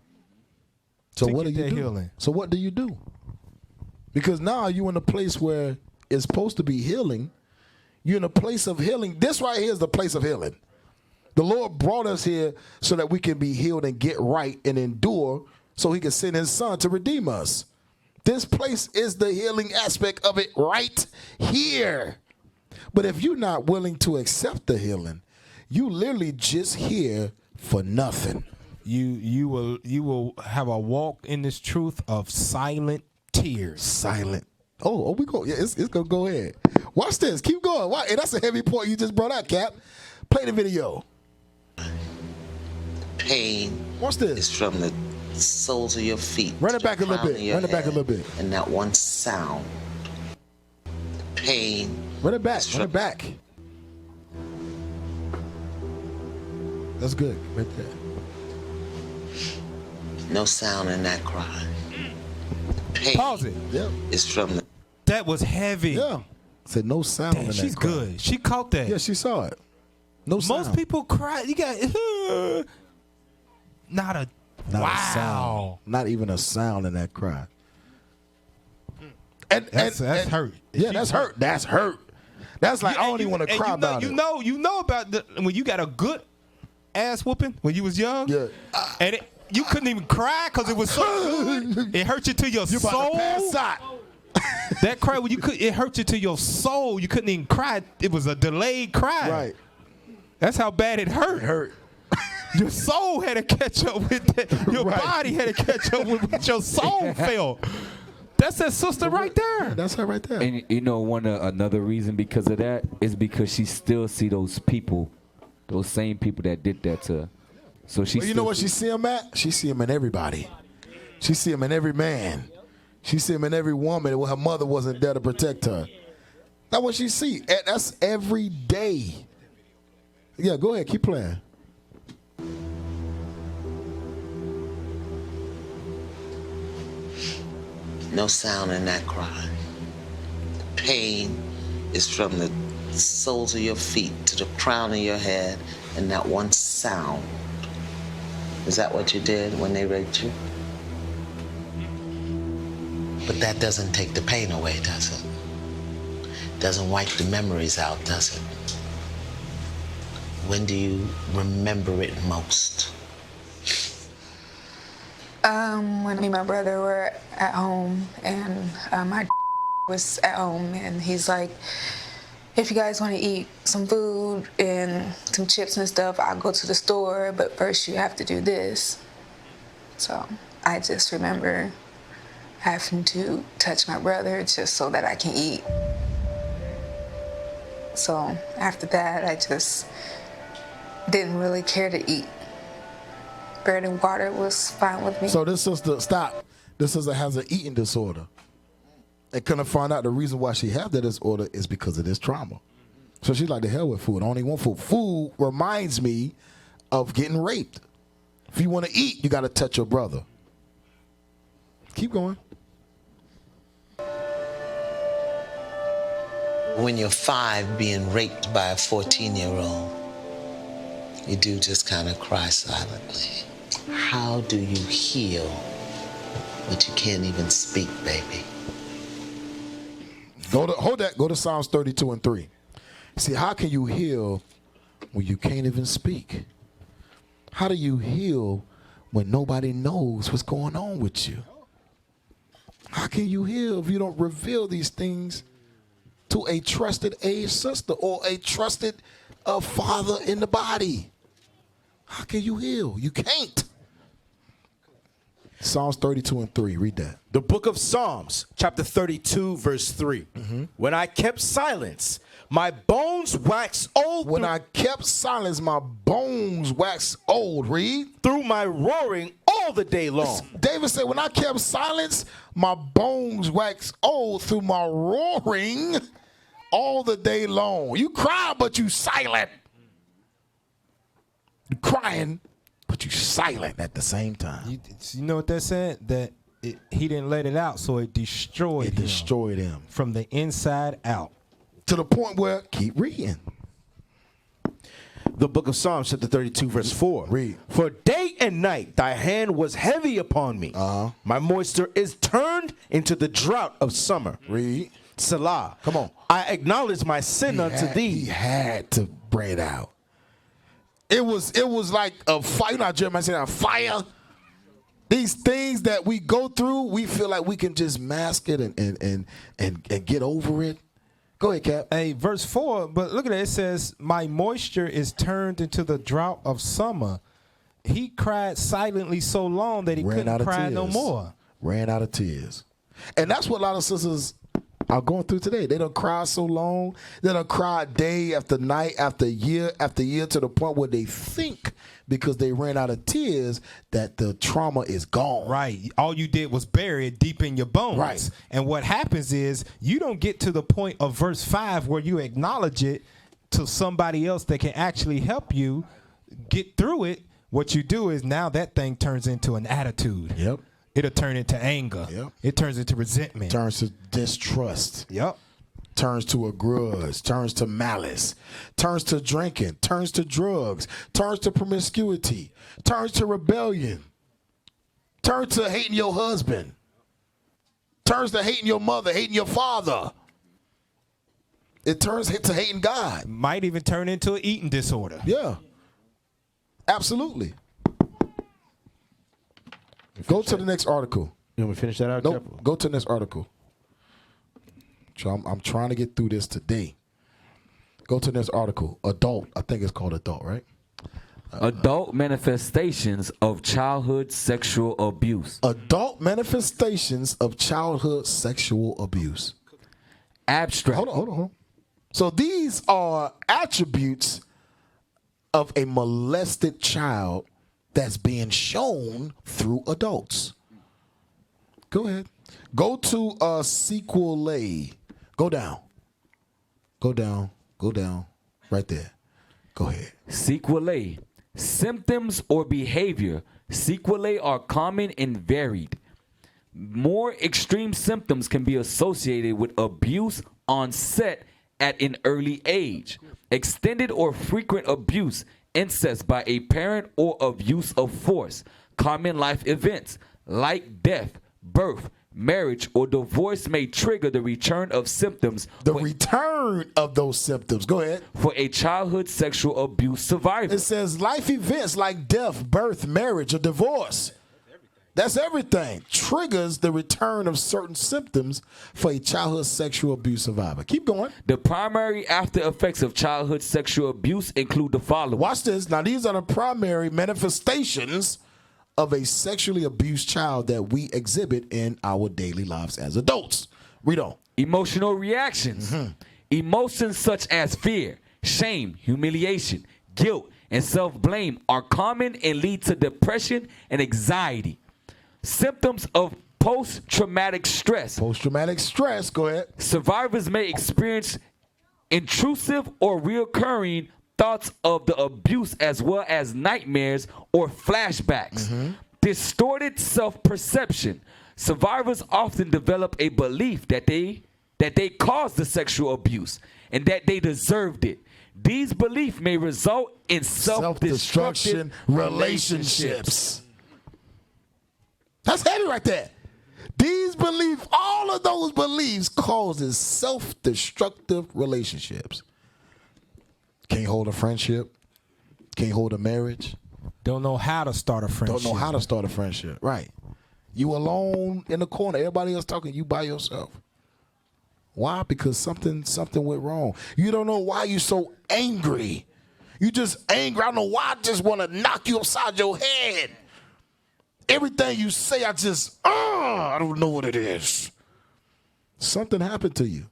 So what do you do? Healing. So what do you do? Because now you're in a place where it's supposed to be healing. You're in a place of healing. This right here is the place of healing. The Lord brought us here so that we can be healed and get right and endure so he can send his son to redeem us. This place is the healing aspect of it right here. But if you're not willing to accept the healing, you literally just here for nothing. You will have a walk in this truth of silent tears. Silent. Oh, we go. Yeah, it's gonna go ahead. Watch this. Keep going. Wow, and that's a heavy point you just brought out, Cap. Play the video. Pain. Watch this. Is from the soles of your feet. Run it back a little bit. Run it back a little bit. And that one sound. Pain. Run it back. Run it back. That's good. Right there. No sound in that cry. Pain. Pause it. Yeah. Is from the. That was heavy. Yeah. Said no sound in that she's cry. good. She caught that. Yeah, she saw it. No sound. Most people cry. You got not a sound. Not even a sound in that cry. And that's hurt. Yeah, that's hurt. That's hurt. That's like I don't even want to cry about it. You know about when you got a good ass whooping when you was young. Yeah. And you couldn't even cry because it was so good. It hurt you to your soul. About to pass out. That cry when it hurt you to your soul. You couldn't even cry. It was a delayed cry. Right. That's how bad it hurt. It hurt. Your soul had to catch up with that. Your body had to catch up with what your soul felt. That's that sister right there. That's her right there. And you know, another reason because of that is because she still see those people, those same people that did that to her. So she. Well, you know what she see him at? She see him in everybody. She see him in every man. She see him in every woman when her mother wasn't there to protect her. That's what she see. That's every day. Yeah, go ahead. Keep playing. No sound in that cry. The pain is from the soles of your feet to the crown of your head, and that one sound. Is that what you did when they raped you? But that doesn't take the pain away, does it? Doesn't wipe the memories out, does it? When do you remember it most? When me and my brother were at home, and my was at home, and he's like, if you guys want to eat some food and some chips and stuff, I'll go to the store, but first you have to do this. So I just remember having to touch my brother just so that I can eat. So after that, I just didn't really care to eat. Bread and water was fine with me. So this sister, stop. This sister has an eating disorder. And couldn't find out the reason why she had that disorder is because of this trauma. So she's like, the hell with food. I only want food. Food reminds me of getting raped. If you want to eat, you got to touch your brother. Keep going. When you're 5 being raped by a 14-year-old, you do just kind of cry silently. How do you heal but you can't even speak, baby? Go to Psalms 32:3. See, how can you heal when you can't even speak? How do you heal when nobody knows what's going on with you? How can you heal if you don't reveal these things to a trusted age sister or a trusted father in the body? How can you heal? You can't. Psalms 32:3. Read that. The book of Psalms, chapter 32, verse 3. When I kept silence, my bones waxed old. When I kept silence, my bones waxed old. Read. Through my roaring all the day long. David said, when I kept silence, my bones waxed old through my roaring all the day long. You cry, but you silent. You crying, but you silent at the same time. You know what that said? That he didn't let it out, so it destroyed him. It destroyed him. From the inside out. To the point where, keep reading. The book of Psalms, chapter 32, verse 4. Read. For day and night thy hand was heavy upon me. My moisture is turned into the drought of summer. Read. Salah. Come on. I acknowledge my sin unto thee. He had to bring it out. It was like a fire. You know how Jeremiah said, a fire. These things that we go through, we feel like we can just mask it and get over it. Go ahead, Cap. Hey, verse 4, but look at it. It says, my moisture is turned into the drought of summer. He cried silently so long that he couldn't cry no more. Ran out of tears. And that's what a lot of sisters are going through today. They don't cry so long. They don't cry day after night after year to the point where they think because they ran out of tears that the trauma is gone. Right. All you did was bury it deep in your bones. Right. And what happens is you don't get to the point of verse 5 where you acknowledge it to somebody else that can actually help you get through it. What you do is now that thing turns into an attitude. Yep. It'll turn into anger. Yep. It turns into resentment. Turns to distrust. Yep. Turns to a grudge. Turns to malice. Turns to drinking. Turns to drugs. Turns to promiscuity. Turns to rebellion. Turns to hating your husband. Turns to hating your mother, hating your father. It turns to hating God. Might even turn into an eating disorder. Yeah. Absolutely. Go to the next article. You want me to finish that out? Nope. Go to the next article. So I'm trying to get through this today. Go to the next article. Adult. I think it's called adult, right? Adult manifestations of childhood sexual abuse. Adult manifestations of childhood sexual abuse. Abstract. Hold on. So these are attributes of a molested child that's being shown through adults. Go ahead. Go to sequelae. Go down. Go down. Go down. Right there. Go ahead. Sequelae. Symptoms or behavior. Sequelae are common and varied. More extreme symptoms can be associated with abuse onset at an early age, extended or frequent abuse, incest by a parent, or of use of force. Common life events like death, birth, marriage, or divorce may trigger the return of symptoms. The return of those symptoms. Go ahead. For a childhood sexual abuse survivor. It says life events like death, birth, marriage, or divorce. That's everything. Triggers the return of certain symptoms for a childhood sexual abuse survivor. Keep going. The primary after effects of childhood sexual abuse include the following. Watch this. Now, these are the primary manifestations of a sexually abused child that we exhibit in our daily lives as adults. Read on. Emotional reactions. Emotions such as fear, shame, humiliation, guilt, and self-blame are common and lead to depression and anxiety. Symptoms of post-traumatic stress. Post-traumatic stress, go ahead. Survivors may experience intrusive or reoccurring thoughts of the abuse as well as nightmares or flashbacks. Distorted self-perception. Survivors often develop a belief that they caused the sexual abuse and that they deserved it. These beliefs may result in self-destructive relationships. That's heavy right there. These beliefs, all of those beliefs causes self-destructive relationships. Can't hold a friendship. Can't hold a marriage. Don't know how to start a friendship. Don't know how to start a friendship. Right. You alone in the corner. Everybody else talking. You by yourself. Why? Because something went wrong. You don't know why you're so angry. You just angry. I don't know why I just want to knock you upside your head. Everything you say, I don't know what it is. Something happened to you.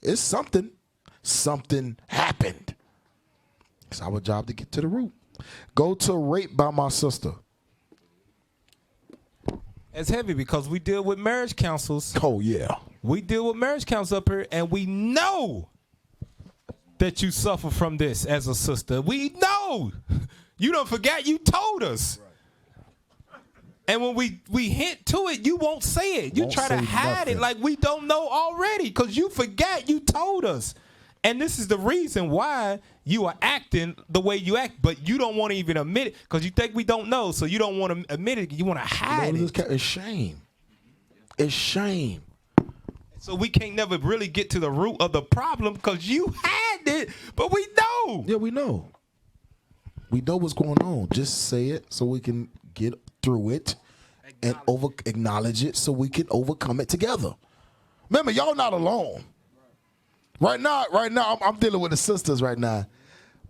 It's something. Something happened. It's our job to get to the root. Go to rape by my sister. It's heavy because we deal with marriage counsels. Oh, yeah. We deal with marriage counsels up here, and we know that you suffer from this as a sister. We know. You don't forget you told us. And when we hint to it, you won't say it. You try to hide it like we don't know already because you forgot you told us. And this is the reason why you are acting the way you act, but you don't want to even admit it because you think we don't know, so you don't want to admit it. You want to hide it. It's shame. It's shame. So we can't never really get to the root of the problem because you had it, but we know. Yeah, we know. We know what's going on. Just say it so we can get through it and acknowledge it so we can overcome it together. Remember, y'all not alone. Right now, I'm dealing with the sisters right now.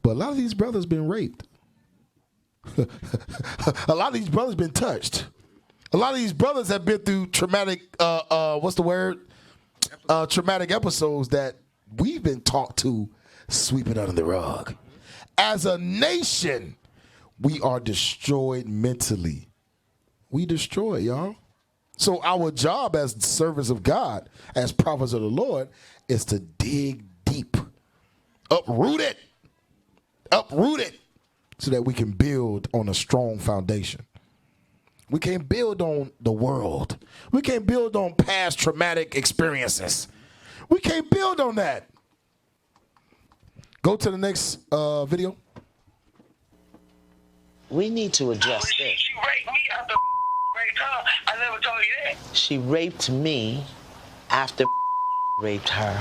But a lot of these brothers been raped. A lot of these brothers been touched. A lot of these brothers have been through traumatic, traumatic episodes that we've been taught to sweep it under the rug. As a nation, we are destroyed mentally. We destroyed, y'all. So our job as servants of God, as prophets of the Lord, is to dig deep, uproot it, so that we can build on a strong foundation. We can't build on the world. We can't build on past traumatic experiences. We can't build on that. Go to the next video. We need to address this. She raped me after raped her. I never told you that. She raped me after raped her.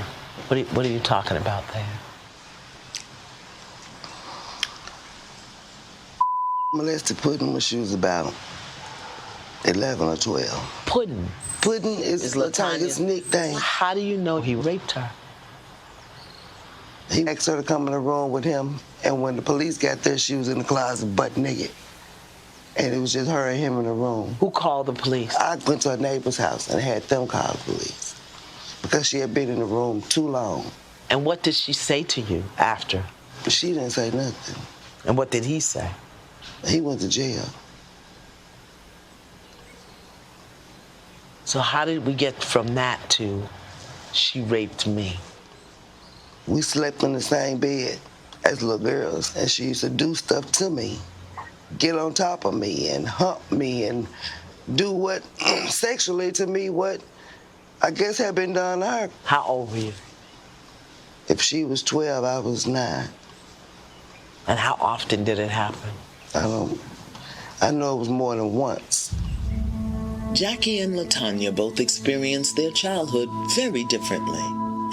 What are you talking about there? Molested Puddin' when she was about 11 or 12. Puddin'? Puddin' is Latanya's nickname. How do you know he raped her? He asked her to come in the room with him, and when the police got there, she was in the closet butt naked. And it was just her and him in the room. Who called the police? I went to her neighbor's house and had them call the police because she had been in the room too long. And what did she say to you after? She didn't say nothing. And what did he say? He went to jail. So how did we get from that to she raped me? We slept in the same bed as little girls, and she used to do stuff to me, get on top of me and hump me and do what sexually to me what I guess had been done to her. How old were you? If she was 12, I was 9. And how often did it happen? I know it was more than once. Jackie and LaTanya both experienced their childhood very differently.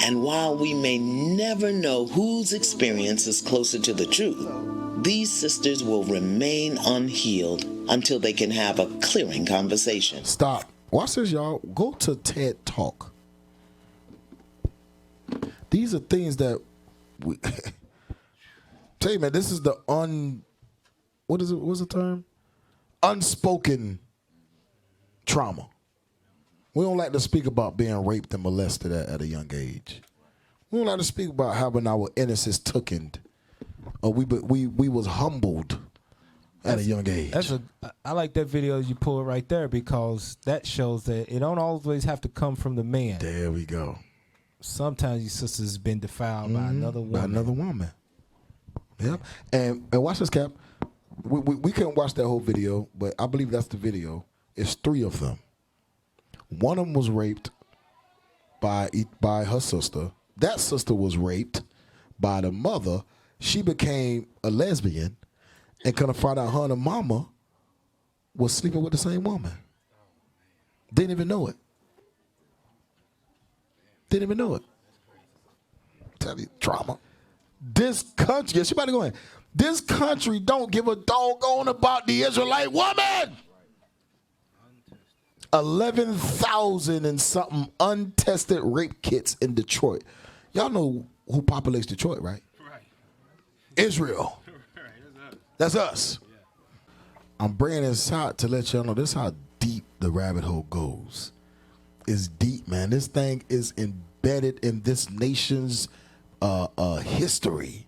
And while we may never know whose experience is closer to the truth, these sisters will remain unhealed until they can have a clearing conversation. Stop. Watch this, y'all. Go to TED Talk. These are things that we tell you, man, this is the what is it? What's the term? Unspoken trauma. We don't like to speak about being raped and molested at a young age. We don't like to speak about having our innocence tookened, or we was humbled at a young age. I like that video you pulled right there because that shows that it don't always have to come from the man. There we go. Sometimes your sister's been defiled by another woman. By another woman. Yep. And watch this, Cap. We couldn't watch that whole video, but I believe that's the video. It's 3 of them. One of them was raped by her sister. That sister was raped by the mother. She became a lesbian and couldn't find out her and her mama was sleeping with the same woman. Didn't even know it. Didn't even know it. Tell you, trauma. This country, yeah, she about to go in. This country don't give a doggone about the Israelite woman. 11,000 and something untested rape kits in Detroit. Y'all know who populates Detroit, right? Right. Israel. Right. That's us. Yeah. I'm bringing this out to let y'all know this is how deep the rabbit hole goes. It's deep, man. This thing is embedded in this nation's history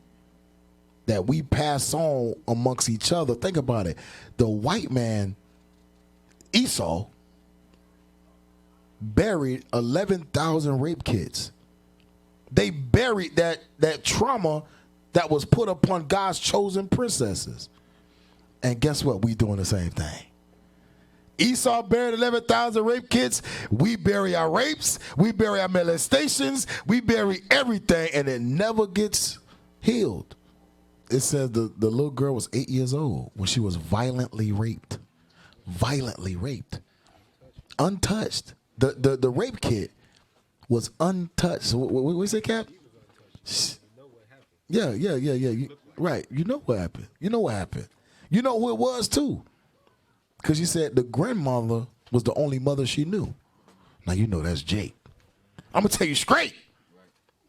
that we pass on amongst each other. Think about it. The white man, Esau, buried 11,000 rape kits. They buried that trauma that was put upon God's chosen princesses. And guess what? We doing the same thing. Esau buried 11,000 rape kits. We bury our rapes. We bury our molestations. We bury everything, and it never gets healed. It says the little girl was 8 years old when she was violently raped. Violently raped. Untouched. The rape kit was untouched. What you say, Cap? Yeah. Right. You know what happened. You know what happened. You know who it was, too. Because you said the grandmother was the only mother she knew. Now you know that's Jake. I'm going to tell you straight.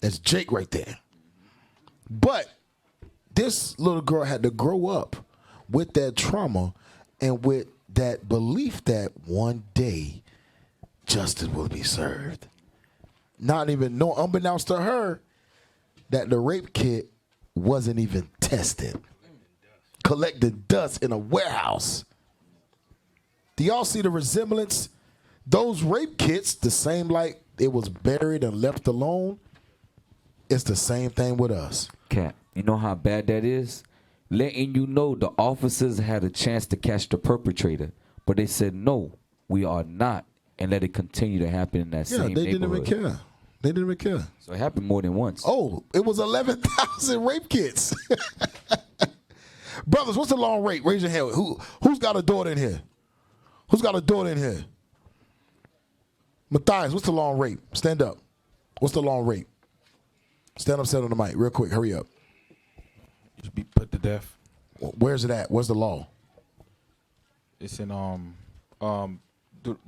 That's Jake right there. But this little girl had to grow up with that trauma and with that belief that one day justice will be served. Not even know, unbeknownst to her, that the rape kit wasn't even tested. Collected dust in a warehouse. Do y'all see the resemblance? Those rape kits, the same like it was buried and left alone, it's the same thing with us. Cap, you know how bad that is? Letting you know the officers had a chance to catch the perpetrator, but they said, no, we are not, and let it continue to happen in that same neighborhood. Yeah, they didn't even care. They didn't even care. So it happened more than once. Oh, it was 11,000 rape kits. Brothers, what's the long rate? Raise your hand. Who's got a daughter in here? Who's got a daughter in here? Matthias, what's the long rate? Stand up. What's the long rate? Stand up, stand on the mic, real quick. Hurry up. Just be put to death. Where's it at? Where's the law? It's in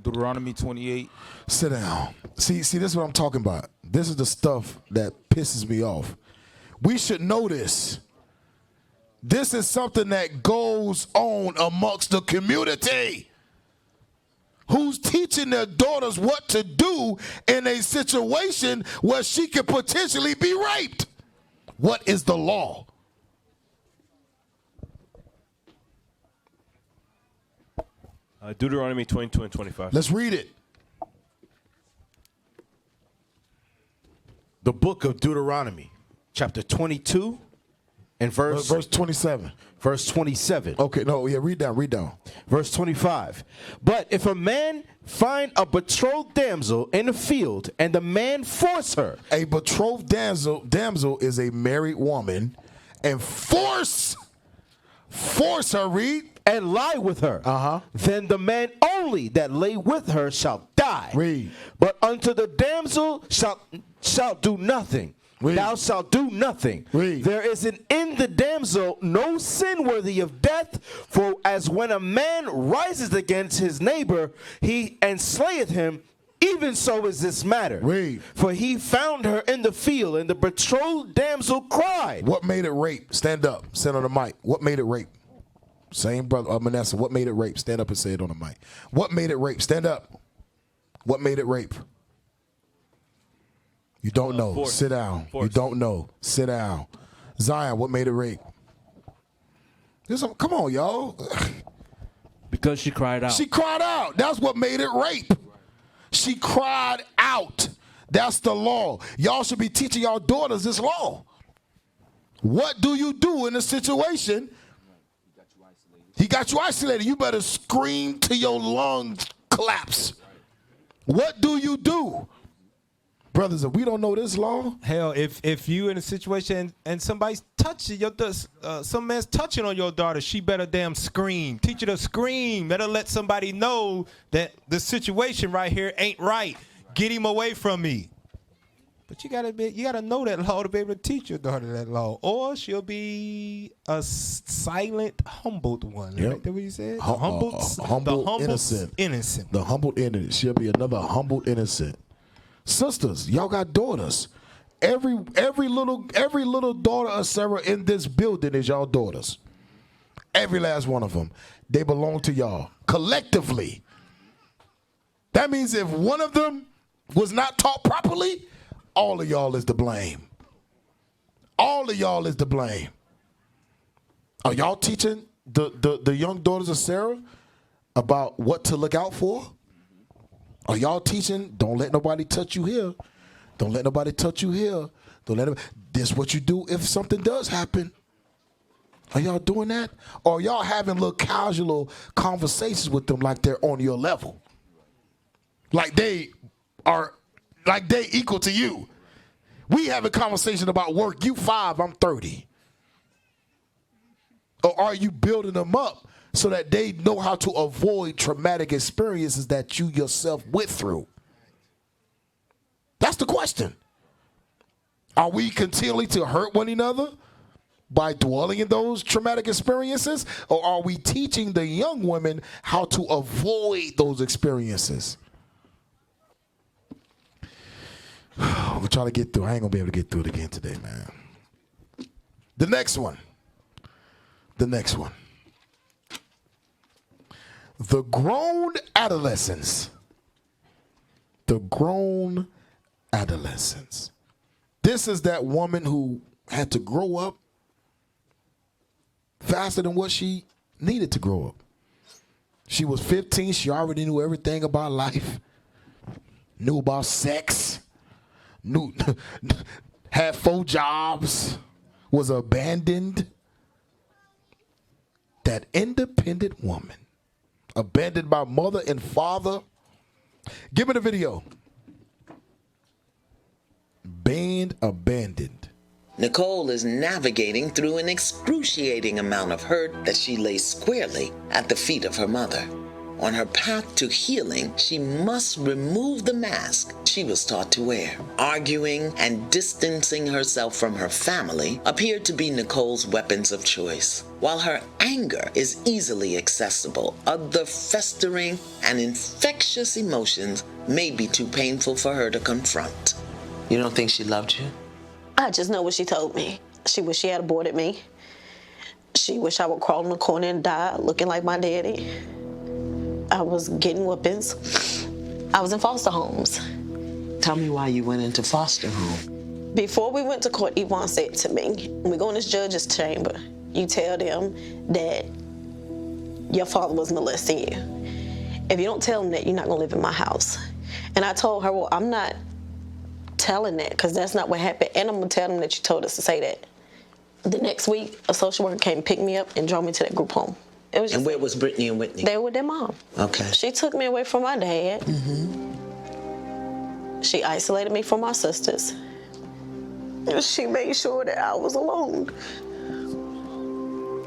Deuteronomy 28. Sit down. See, this is what I'm talking about. This is the stuff that pisses me off. We should know this. This is something that goes on amongst the community. Who's teaching their daughters what to do in a situation where she could potentially be raped? What is the law? Deuteronomy 22 and 25. Let's read it. The book of Deuteronomy, chapter 22 and verse 27. Verse 27. Okay, no, yeah, read down. Verse 25. But if a man find a betrothed damsel in the field, and the man force her. A betrothed damsel is a married woman, and force her, read. And lie with her. Then the man only that lay with her shall die. Read. But unto the damsel shall do nothing. Read. Thou shalt do nothing. Read. There is in the damsel no sin worthy of death, for as when a man rises against his neighbor, and slayeth him, even so is this matter. Read. For he found her in the field, and the betrothed damsel cried. What made it rape? Stand up. Stand on the mic. What made it rape? Same brother, Manasseh. What made it rape? Stand up and say it on the mic. What made it rape? Stand up. What made it rape? You don't know. Force. Sit down. Force. You don't know. Sit down. Zion, what made it rape? Come on, y'all. Because she cried out. She cried out. That's what made it rape. She cried out. That's the law. Y'all should be teaching y'all daughters this law. What do you do in a situation? He got you isolated. You better scream till your lungs collapse. What do you do? Brothers, if we don't know this law. Hell, if you in a situation and somebody's touching some man's touching on your daughter, she better damn scream. Teach her to scream. Better let somebody know that the situation right here ain't right. Get him away from me. But you gotta know that law to be able to teach your daughter that law, or she'll be a silent, humbled one. Yep. Right? That's what you said. Humble, innocent. The humbled innocent. She'll be another humbled innocent. Sisters, y'all got daughters. Every little daughter of Sarah in this building is y'all daughters. Every last one of them. They belong to y'all collectively. That means if one of them was not taught properly, all of y'all is to blame. All of y'all is to blame. Are y'all teaching the young daughters of Sarah about what to look out for? Are y'all teaching, don't let nobody touch you here. Don't let nobody touch you here. This is what you do if something does happen. Are y'all doing that? Or are y'all having little casual conversations with them like they're on your level? Like they equal to you. We have a conversation about work. You 5, I'm 30. Or are you building them up so that they know how to avoid traumatic experiences that you yourself went through? That's the question. Are we continually to hurt one another by dwelling in those traumatic experiences? Or are we teaching the young women how to avoid those experiences? We're trying to get through. I ain't going to be able to get through it again today, man. The next one. The grown adolescents. This is that woman who had to grow up faster than what she needed to grow up. She was 15. She already knew everything about life. Knew about sex. Had 4 jobs. Was abandoned. That independent woman. Abandoned by mother and father. Give me the video. Being abandoned. Nicole is navigating through an excruciating amount of hurt that she lays squarely at the feet of her mother. On her path to healing, she must remove the mask she was taught to wear. Arguing and distancing herself from her family appeared to be Nicole's weapons of choice. While her anger is easily accessible, other festering and infectious emotions may be too painful for her to confront. You don't think she loved you? I just know what she told me. She wished she had aborted me. She wished I would crawl in the corner and die looking like my daddy. I was getting whoopings. I was in foster homes. Tell me why you went into foster home. Before we went to court, Yvonne said to me, when we go in this judge's chamber, you tell them that your father was molesting you. if you don't tell them that, you're not going to live in my house. And I told her, well, I'm not telling that because that's not what happened. And I'm going to tell them that you told us to say that. The next week, a social worker came and picked me up and drove me to that group home. It was And where was Brittany and Whitney? They were with their mom. Okay. She took me away from my dad. She isolated me from my sisters. And she made sure that I was alone.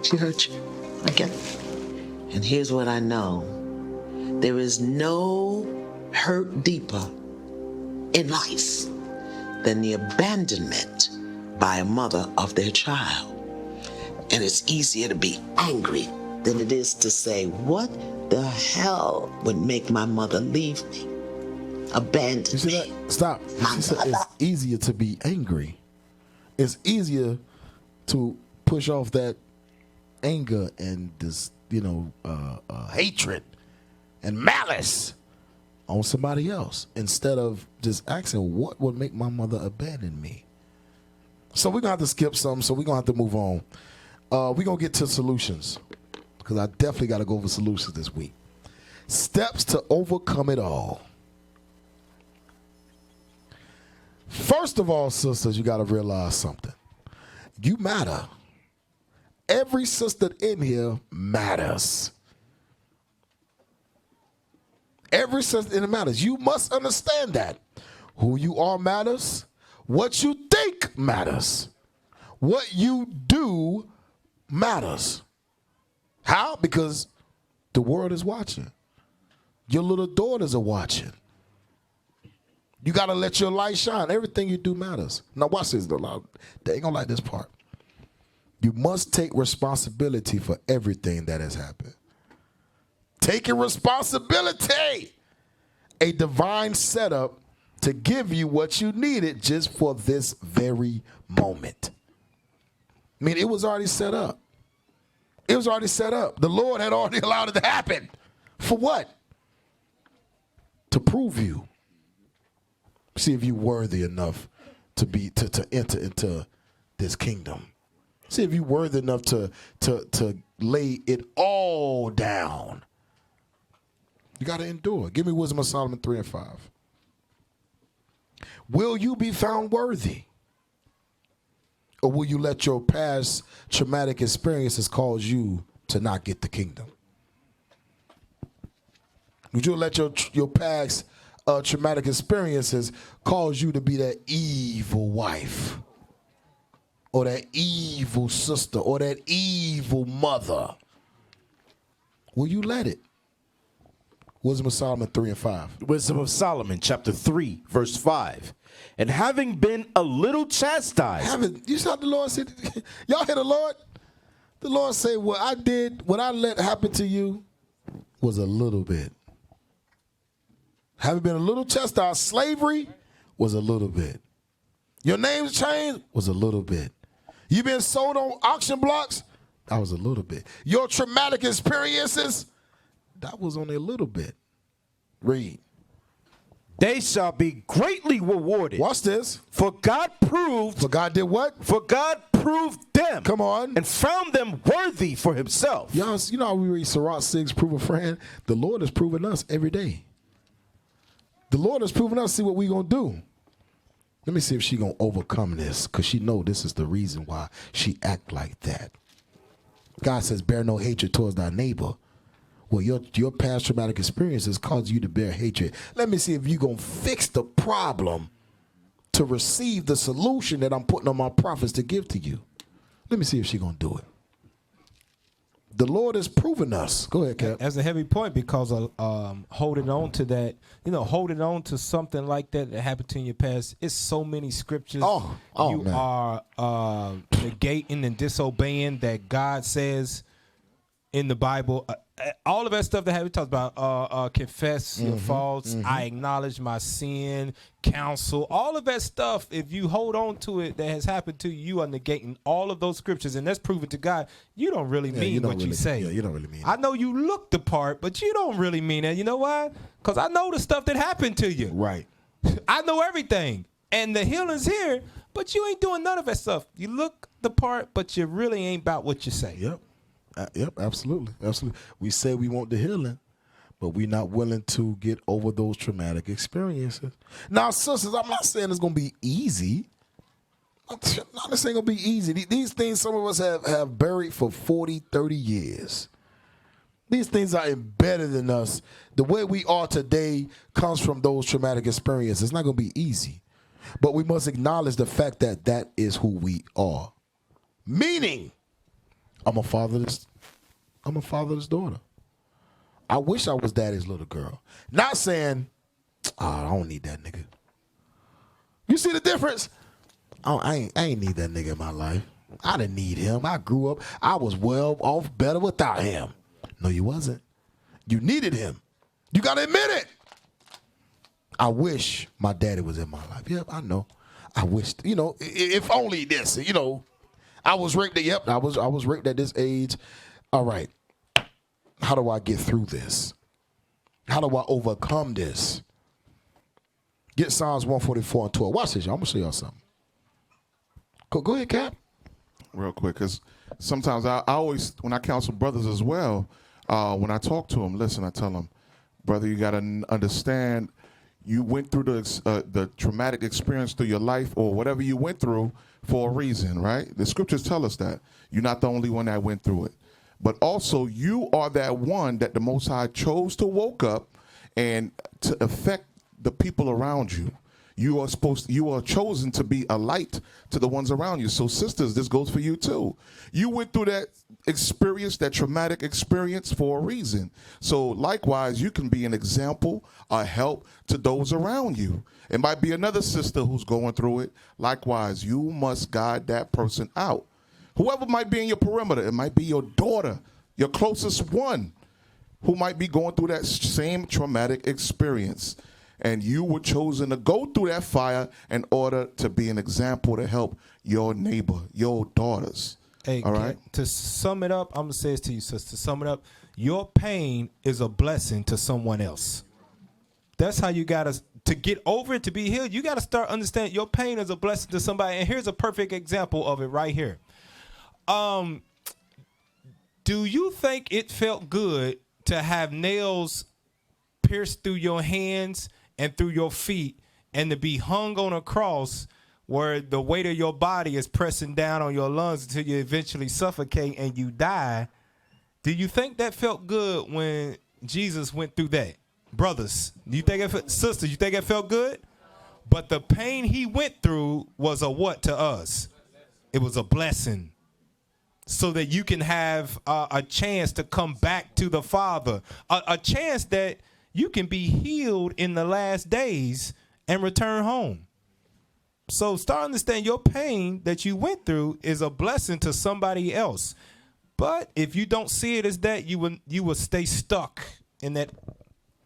She hurt you. I get it. And here's what I know. There is no hurt deeper in life than the abandonment by a mother of their child. And it's easier to be angry than it is to say, what the hell would make my mother leave me? Abandon You see that? Stop. She said it's easier to be angry. It's easier to push off that anger and this, hatred and malice on somebody else instead of just asking, what would make my mother abandon me? So we're going to have to skip some, so we're going to have to move on. We're going to get to solutions because I definitely got to go over solutions this week. Steps to overcome it all. First of all, sisters, you got to realize something. You matter. Every sister in here matters. Every sister in it matters. You must understand that. Who you are matters. What you think matters. What you do matters. How? Because the world is watching. Your little daughters are watching. You got to let your light shine. Everything you do matters. Now watch this. They ain't going to like this part. You must take responsibility for everything that has happened. Taking responsibility. A divine setup to give you what you needed just for this very moment. I mean, it was already set up. It was already set up. The Lord had already allowed it to happen. For what? To prove you. See if you're worthy enough to enter into this kingdom. See if you're worthy enough to lay it all down. You got to endure. Give me Wisdom of Solomon 3 and 5. Will you be found worthy? Or will you let your past traumatic experiences cause you to not get the kingdom? Would you let your past traumatic experiences cause you to be that evil wife? Or that evil sister? Or that evil mother? Will you let it? Wisdom of Solomon 3 and 5. Wisdom of Solomon, chapter 3, verse 5. And having been a little chastised. You saw the Lord said, y'all hear the Lord? The Lord say, what I let happen to you was a little bit. Having been a little chastised, slavery was a little bit. Your name's changed was a little bit. You been sold on auction blocks? That was a little bit. Your traumatic experiences? That was only a little bit. Read. They shall be greatly rewarded. Watch this. For God proved. For God did what? For God proved them. Come on. And found them worthy for himself. Y'all, you know how we read Sirach 6, prove a friend? The Lord is proving us every day. The Lord is proving us, see what we going to do. Let me see if she going to overcome this, because she know this is the reason why she act like that. God says, bear no hatred towards thy neighbor. Well, your past traumatic experiences cause you to bear hatred. Let me see if you're going to fix the problem to receive the solution that I'm putting on my prophets to give to you. Let me see if she's going to do it. The Lord has proven us. Go ahead, Cap. As a heavy point, because of holding on to that, holding on to something like that happened to you in your past, it's so many scriptures you man. are negating and disobeying that God says in the Bible. All of that stuff that we talked about, confess your faults, I acknowledge my sin, counsel, all of that stuff, if you hold on to it that has happened to you, you are negating all of those scriptures, and that's proven to God. You don't really mean what you say. Yeah, you don't really mean it. I know you look the part, but you don't really mean it. You know why? Because I know the stuff that happened to you. Right. I know everything. And the healing's here, but you ain't doing none of that stuff. You look the part, but you really ain't about what you say. Yep. Yep, absolutely. Absolutely. We say we want the healing, but we're not willing to get over those traumatic experiences. Now, sisters, I'm not saying it's going to be easy. No, this ain't going to be easy. These things some of us have buried for 40, 30 years. These things are embedded in us. The way we are today comes from those traumatic experiences. It's not going to be easy. But we must acknowledge the fact that that is who we are. Meaning, I'm a fatherless daughter. I wish I was daddy's little girl. Not saying, I don't need that nigga. You see the difference? I ain't need that nigga in my life. I didn't need him. I grew up. I was well off better without him. No, you wasn't. You needed him. You got to admit it. I wish my daddy was in my life. Yep, I know. I wish, if only this, I was raped I was raped at this age. All right. How do I get through this? How do I overcome this? Get Psalms 144 and 12. Watch this, y'all. I'm going to show y'all something. Go ahead, Cap. Real quick, because sometimes I always, when I counsel brothers as well, when I talk to them, listen, I tell them, brother, you got to understand you went through the traumatic experience through your life or whatever you went through for a reason, right? The scriptures tell us that. You're not the only one that went through it. But also, you are that one that the Most High chose to woke up and to affect the people around you. You are chosen to be a light to the ones around you. So sisters, this goes for you too. You went through that experience, that traumatic experience for a reason. So likewise, you can be an example, a help to those around you. It might be another sister who's going through it. Likewise, you must guide that person out. Whoever might be in your perimeter, it might be your daughter, your closest one, who might be going through that same traumatic experience. And you were chosen to go through that fire in order to be an example to help your neighbor, your daughters. Hey, all right? To sum it up, I'm going to say this to you, sister. To sum it up, your pain is a blessing to someone else. That's how you got to get over it, to be healed. You got to start understanding your pain is a blessing to somebody. And here's a perfect example of it right here. Do you think it felt good to have nails pierced through your hands and through your feet, and to be hung on a cross where the weight of your body is pressing down on your lungs until you eventually suffocate and you die? Do you think that felt good when Jesus went through that? Brothers, sisters, you think it felt good? But the pain he went through was a what to us? It was a blessing. So that you can have a chance to come back to the Father, a chance that you can be healed in the last days and return home. So start understanding your pain that you went through is a blessing to somebody else. But if you don't see it as that, you will stay stuck in that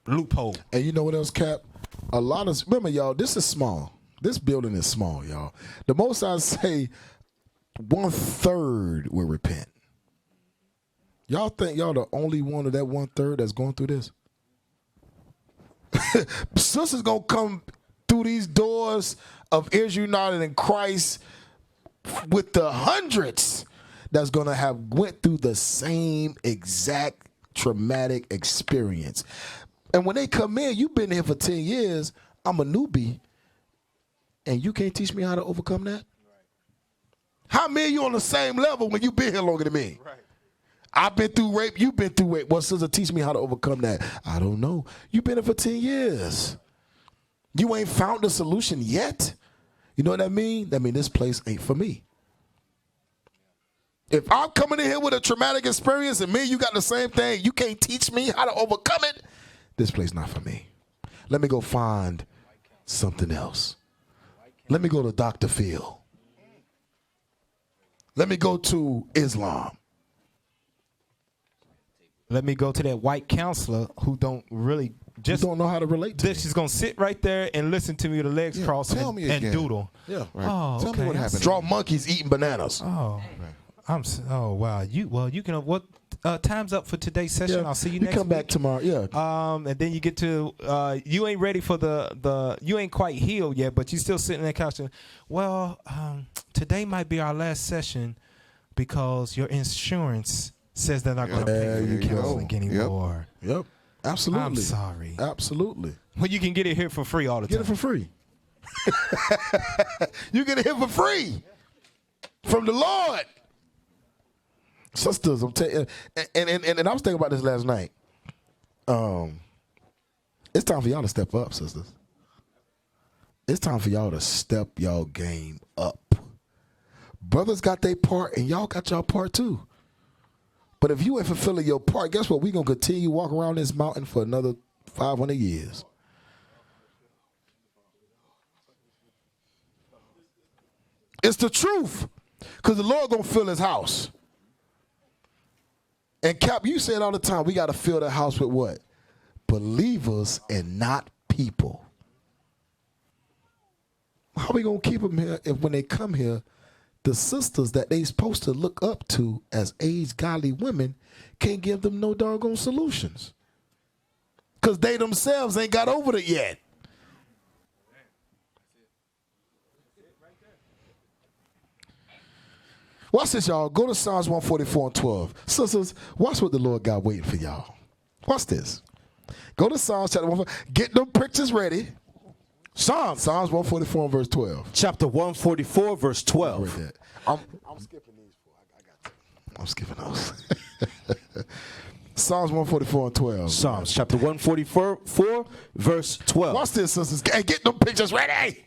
loophole. And you know what else, Cap? Remember, y'all, this is small. This building is small, y'all. The most I say, 1/3 will repent. Y'all think y'all the only one of that 1/3 that's going through this? Sisters gonna come through these doors of Israel United in Christ with the hundreds that's gonna have went through the same exact traumatic experience. And when they come in, you've been here for 10 years, I'm a newbie, and you can't teach me how to overcome that? How many of you on the same level when you've been here longer than me? Right. I've been through rape. You've been through rape. Well, sister, teach me how to overcome that. I don't know. You've been here for 10 years. You ain't found the solution yet. You know what I mean? That means this place ain't for me. If I'm coming in here with a traumatic experience and me and you got the same thing, you can't teach me how to overcome it, this place not for me. Let me go find something else. Let me go to Dr. Phil. Let me go to Islam. Let me go to that white counselor who don't know how to relate to me. She's going to sit right there and listen to me with the legs crossed and doodle. Yeah. Right. Oh, Tell me what happened. Draw monkeys eating bananas. Oh. Wow. You can what time's up for today's session. Yeah. I'll see you We next come week. back tomorrow. Yeah. And then you get to you ain't ready for the you ain't quite healed yet, but you still sitting on that couch and, well, today might be our last session because your insurance says they're not going to pay for your counseling anymore. Yep. Absolutely. I'm sorry. Absolutely. Well, you can get it here for free all the time. Get it for free. You get it here for free from the Lord. Sisters, I'm telling you, and I was thinking about this last night. It's time for y'all to step up, sisters. It's time for y'all to step y'all game up. Brothers got their part, and y'all got y'all part too. But if you ain't fulfilling your part, guess what? We're going to continue walking around this mountain for another 500 years. It's the truth. Because the Lord going to fill his house. And Cap, you say it all the time, we got to fill the house with what? Believers and not people. How are we going to keep them here if when they come here, the sisters that they supposed to look up to as aged godly women can't give them no doggone solutions? Because they themselves ain't got over it yet. Watch this, y'all. Go to Psalms 144 and 12. Sisters, watch what the Lord got waiting for y'all. Watch this. Go to Psalms chapter 1. Get them pictures ready. Psalms 144 and verse 12. Chapter 144, verse 12. I'm skipping these four. I got to. I'm skipping those. Psalms 144 and 12. Psalms chapter 144, verse 12. Watch this, sisters. Hey, get them pictures ready.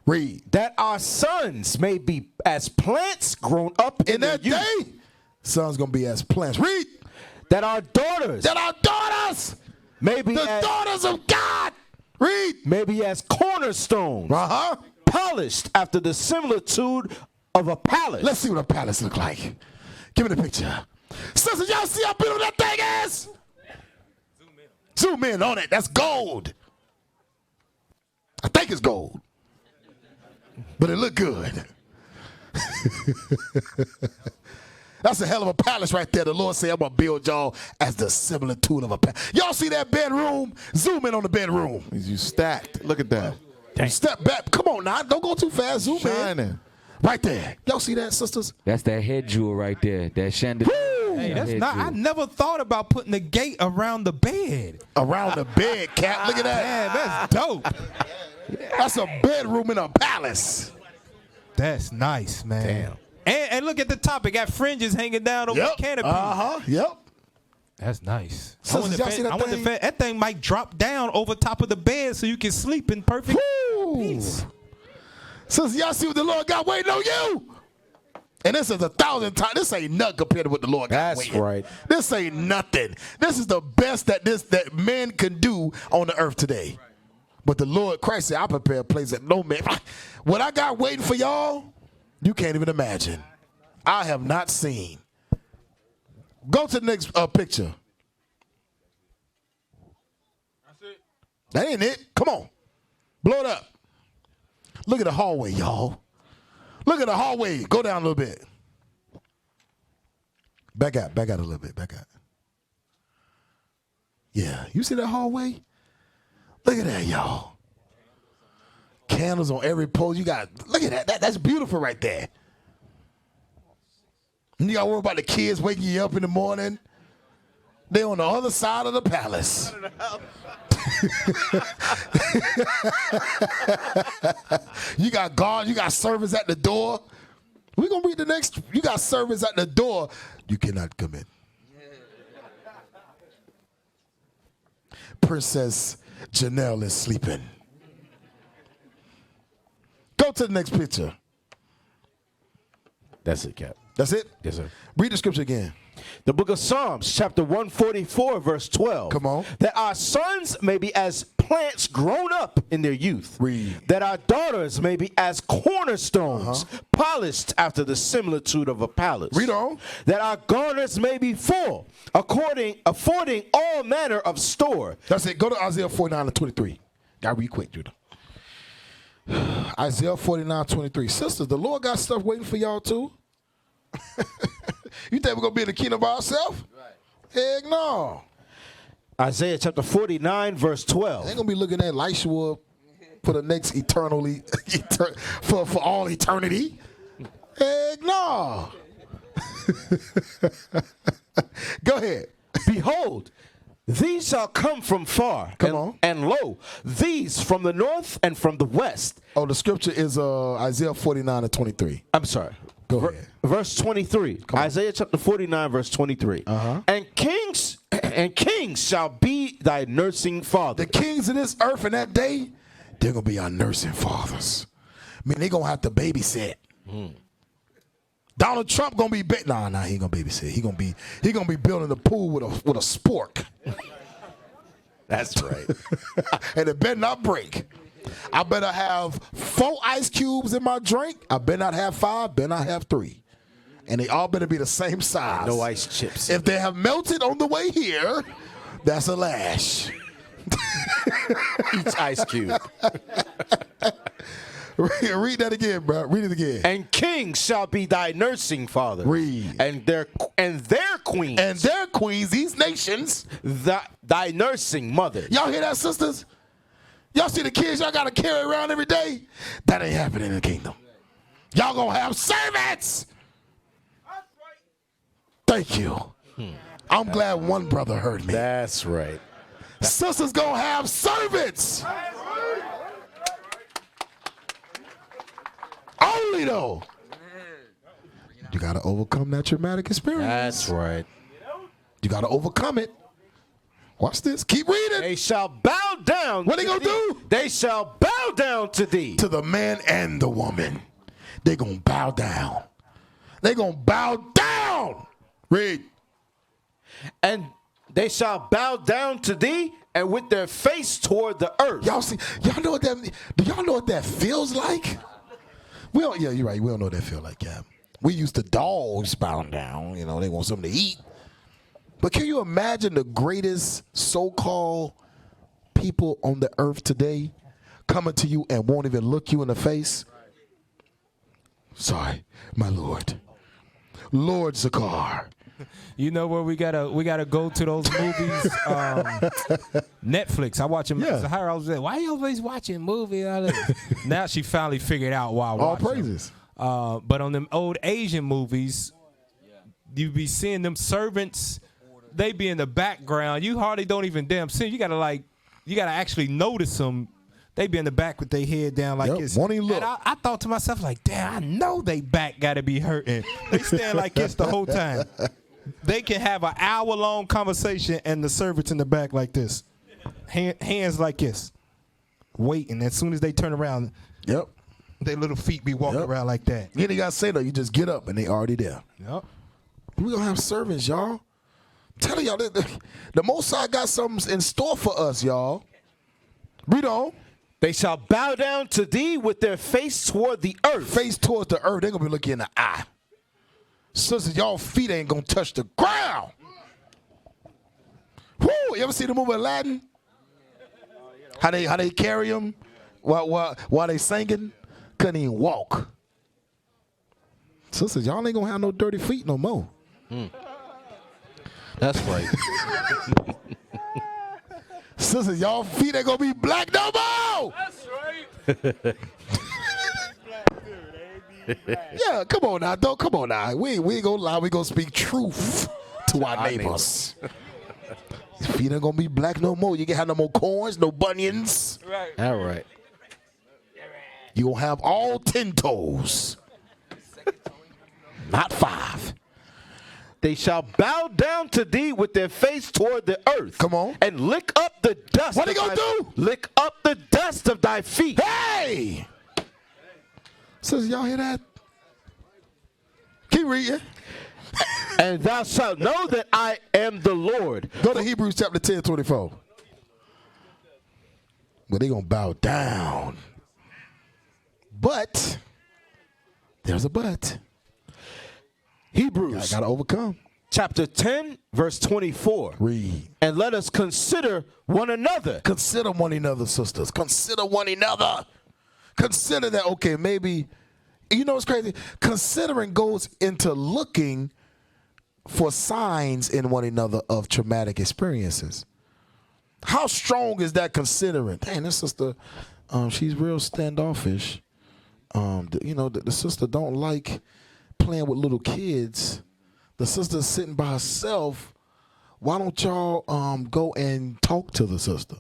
Read. That our sons may be as plants grown up in that youth. day. Sons gonna be as plants. Read. That our daughters. May be the daughters of God. Read. May be as cornerstones. Polished after the similitude of a palace. Let's see what a palace look like. Give me the picture. Sisters, y'all see how beautiful that thing is? Zoom in on it. That's gold. I think it's gold. But it look good. That's a hell of a palace right there. The Lord said, I'm going to build y'all as the similitude of a palace. Y'all see that bedroom? Zoom in on the bedroom. You stacked. Look at that. Step back. Come on now. Don't go too fast. Zoom Shining. in. Right there. Y'all see that, sisters? That's that head jewel right there. That chandelier. Hey, that's not. I never thought about putting a gate around the bed. Around the bed, Cap. Look at that. Man, that's dope. That's a bedroom in a palace. That's nice, man. Damn. And look at the top. It got fringes hanging down over the canopy. Yep. That's nice. Sisters, y'all see that thing? That thing might drop down over top of the bed so you can sleep in perfect peace. Sisters, y'all see what the Lord got waiting on you? And this is 1,000 times. This ain't nothing compared to what the Lord got waiting. That's right. This ain't nothing. This is the best that men can do on the earth today. But the Lord Christ said, I prepare a place that no man. What I got waiting for y'all, you can't even imagine. I have not seen. Go to the next picture. That's it. That ain't it. Come on. Blow it up. Look at the hallway, y'all. Look at the hallway. Go down a little bit. Back out a little bit. Back out. Yeah. You see that hallway? Look at that, y'all. Candles on every pole. You got, look at that. That's beautiful right there. You got to worry about the kids waking you up in the morning. They on the other side of the palace. You got guards. You got servants at the door. We're going to read the next. You got servants at the door. You cannot come in. Princess Janelle is sleeping. Go to the next picture. That's it, Cap. That's it? Yes, sir. Read the scripture again. The book of Psalms, chapter 144, verse 12. Come on. That our sons may be as plants grown up in their youth. Read. That our daughters may be as cornerstones, polished after the similitude of a palace. Read on. That our garners may be full, affording all manner of store. That's it. Go to Isaiah 49 and 23. Gotta read quick, Judah. Isaiah 49, 23. Sisters, the Lord got stuff waiting for y'all too. You think we're going to be in the kingdom by ourselves? Right. Heck no. Isaiah chapter 49, verse 12. They ain't going to be looking at Elisha for the next eternally, for all eternity. Heck no. Go ahead. Behold, These shall come from far. Come on. And lo, these from the north and from the west. Oh, the scripture is Isaiah 49 and 23. I'm sorry. Go ahead. Verse 23. Isaiah chapter 49, verse 23. And kings shall be thy nursing father. The kings of this earth in that day, they're going to be our nursing fathers. I mean, they're going to have to babysit. Donald Trump going to be he ain't going to babysit. He going to be building a pool with a spork. That's right. And it better not break. I better have 4 ice cubes in my drink. I better not have 5, better not have 3. And they all better be the same size. No ice chips. If they have melted on the way here, that's a lash. Each ice cube. Read that again, bro. Read it again. And kings shall be thy nursing father. Read. And their queens. And their queens, these nations. Thy nursing mother. Y'all hear that, sisters? Y'all see the kids y'all got to carry around every day? That ain't happening in the kingdom. Y'all going to have servants. Thank you. I'm glad one brother heard me. That's right. Sisters going to have servants. Only though. You got to overcome that traumatic experience. That's right. You got to overcome it. Watch this. Keep reading. They shall bow down. What they going to do? They shall bow down to thee. To the man and the woman. They going to bow down. They going to bow down. Read. And they shall bow down to thee and with their face toward the earth. Y'all see, y'all know what that, do y'all know what that feels like? Yeah, you're right. We don't know what that feels like, yeah. We used to dogs bowing down. You know, they want something to eat. But can you imagine the greatest so-called people on the earth today coming to you and won't even look you in the face? Sorry, my Lord. Lord Zakar. You know where we gotta go to those movies? Netflix. I watch them. Yeah. I was like, why you always watching movies? Now she finally figured out why I watch All praises. them. But on them old Asian movies, you be seeing them servants. They be in the background. You hardly don't even damn see. You gotta actually notice them. They be in the back with their head down like this. Won't even look. And I thought to myself, like, damn, I know they back gotta be hurting. They stand like this the whole time. They can have an hour-long conversation and the servants in the back like this. Hands like this. Waiting. As soon as they turn around, Yep. their little feet be walking around like that. You ain't got to say though. You just get up and they already there. Yep. We going to have servants, y'all. I'm telling y'all, the Most High got something in store for us, y'all. Read on. They shall bow down to thee with their face toward the earth. Face towards the earth. They're going to be looking in the eye. Sisters, y'all feet ain't going to touch the ground. Woo! You ever see the movie Aladdin? How they carry him while they singing? Couldn't even walk. Sisters, y'all ain't going to have no dirty feet no more. That's right. Sisters, y'all feet ain't going to be black no more. That's right. Yeah, come on now, don't come on now. We ain't gonna lie, we gonna speak truth to our neighbors. Feet ain't gonna be black no more. You can have no more corns, no bunions. Right. All right. You gonna have all 10 toes. Not 5. They shall bow down to thee with their face toward the earth. Come on. And lick up the dust. What they gonna do? Lick up the dust of thy feet. Hey! Sisters, y'all hear that? Keep reading. And thou shalt know that I am the Lord. Go to Hebrews chapter 10:24. Well, they gonna bow down. But there's a but. Hebrews I gotta overcome. chapter 10, verse 24. Read. And let us consider one another. Consider one another, sisters. Consider one another. Consider that, okay, maybe, you know what's crazy? Considering goes into looking for signs in one another of traumatic experiences. How strong is that considering? Dang, this sister, she's real standoffish. The sister don't like playing with little kids. The sister's sitting by herself why don't y'all go and talk to the sister?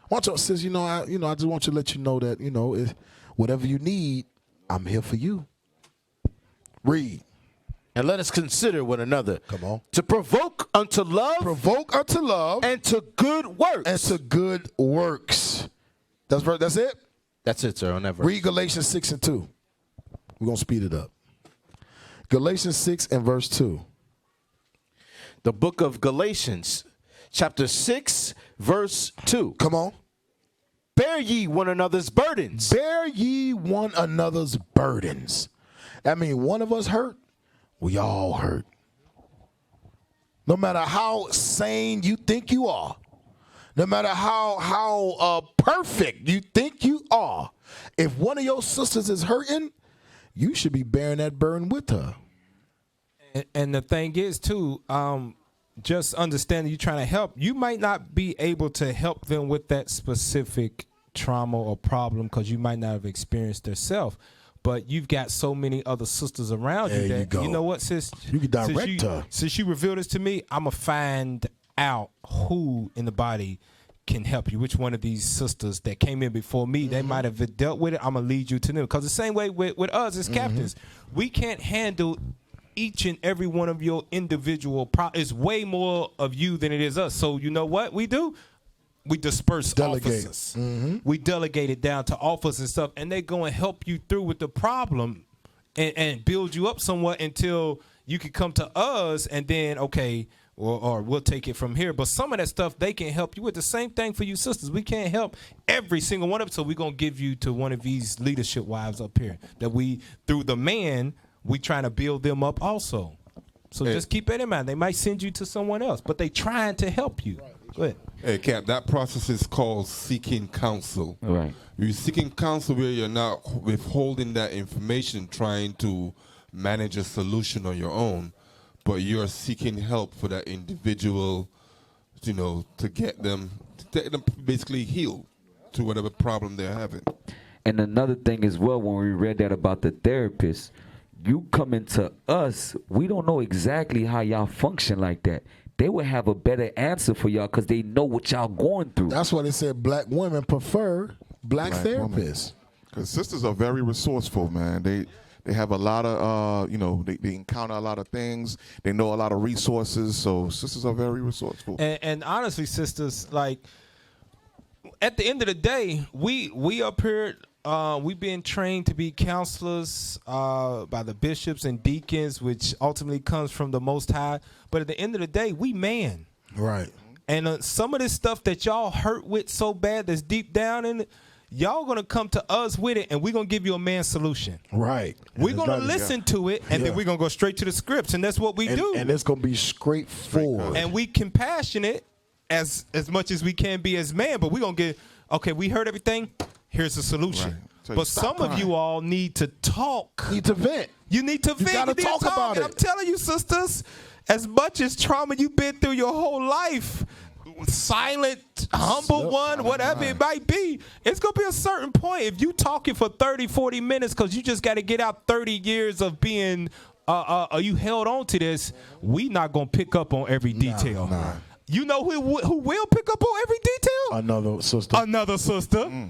Why don't y'all, sis, I just want you to let you know that, if whatever you need, I'm here for you. Read. And let us consider one another. Come on. To provoke unto love. Provoke unto love. And to good works. And to good works. That's it? That's it, sir, on that verse. Read Galatians 6 and 2. We're going to speed it up. Galatians 6 and verse 2. The book of Galatians, chapter 6, verse 2. Come on. Bear ye one another's burdens. Bear ye one another's burdens. That means one of us hurt, we all hurt. No matter how sane you think you are, no matter how perfect you think you are, if one of your sisters is hurting, you should be bearing that burden with her. And the thing is, too, just understanding you're trying to help, you might not be able to help them with that specific trauma or problem because you might not have experienced yourself. But you've got so many other sisters around you that, you know what, sis? You can direct her. Since you revealed this to me, I'm going to find out who in the body can help you. Which one of these sisters that came in before me, they might have dealt with it. I'm going to lead you to them. Because the same way with us as captains, we can't handle each and every one of your individual problems. It's way more of you than it is us. So you know what we do? We disperse officers. We delegate it down to officers and stuff, and they go and help you through with the problem and build you up somewhat until you can come to us, and then, okay, or we'll take it from here. But some of that stuff they can help you with. The same thing for you sisters. We can't help every single one of them, so we're going to give you to one of these leadership wives up here that we, through the man, we trying to build them up also. So just keep that in mind. They might send you to someone else, but they trying to help you. Go ahead. Hey, Cap, that process is called seeking counsel. Right. You're seeking counsel where you're not withholding that information, trying to manage a solution on your own, but you're seeking help for that individual, to get them basically healed to whatever problem they're having. And another thing as well, when we read that about the therapist, you coming to us, we don't know exactly how y'all function like that. They would have a better answer for y'all because they know what y'all going through. That's why they said black women prefer black therapists. Because sisters are very resourceful, man. They have a lot of, they encounter a lot of things. They know a lot of resources. So sisters are very resourceful. And honestly, sisters, like, at the end of the day, we up here, we've been trained to be counselors by the bishops and deacons, which ultimately comes from the Most High. But at the end of the day, we man. Right. And some of this stuff that y'all hurt with so bad that's deep down in it, y'all going to come to us with it, and we're going to give you a man's solution. Right. We're going to listen to it, and then we're going to go straight to the scripts, and that's what we do. And it's going to be straightforward. And we compassionate as much as we can be as man, but we're going to get, okay, we heard everything. Here's the solution. Right. So but some of you all need to talk. Need to vent. You need to vent. You got to talk about it. I'm telling you, sisters, as much as trauma you've been through your whole life, silent, humble one, whatever it might be, it's going to be a certain point. If you talking for 30, 40 minutes because you just got to get out 30 years of being, you held on to this, we not going to pick up on every detail. Nah. You know who will pick up on every detail? Another sister. Another sister.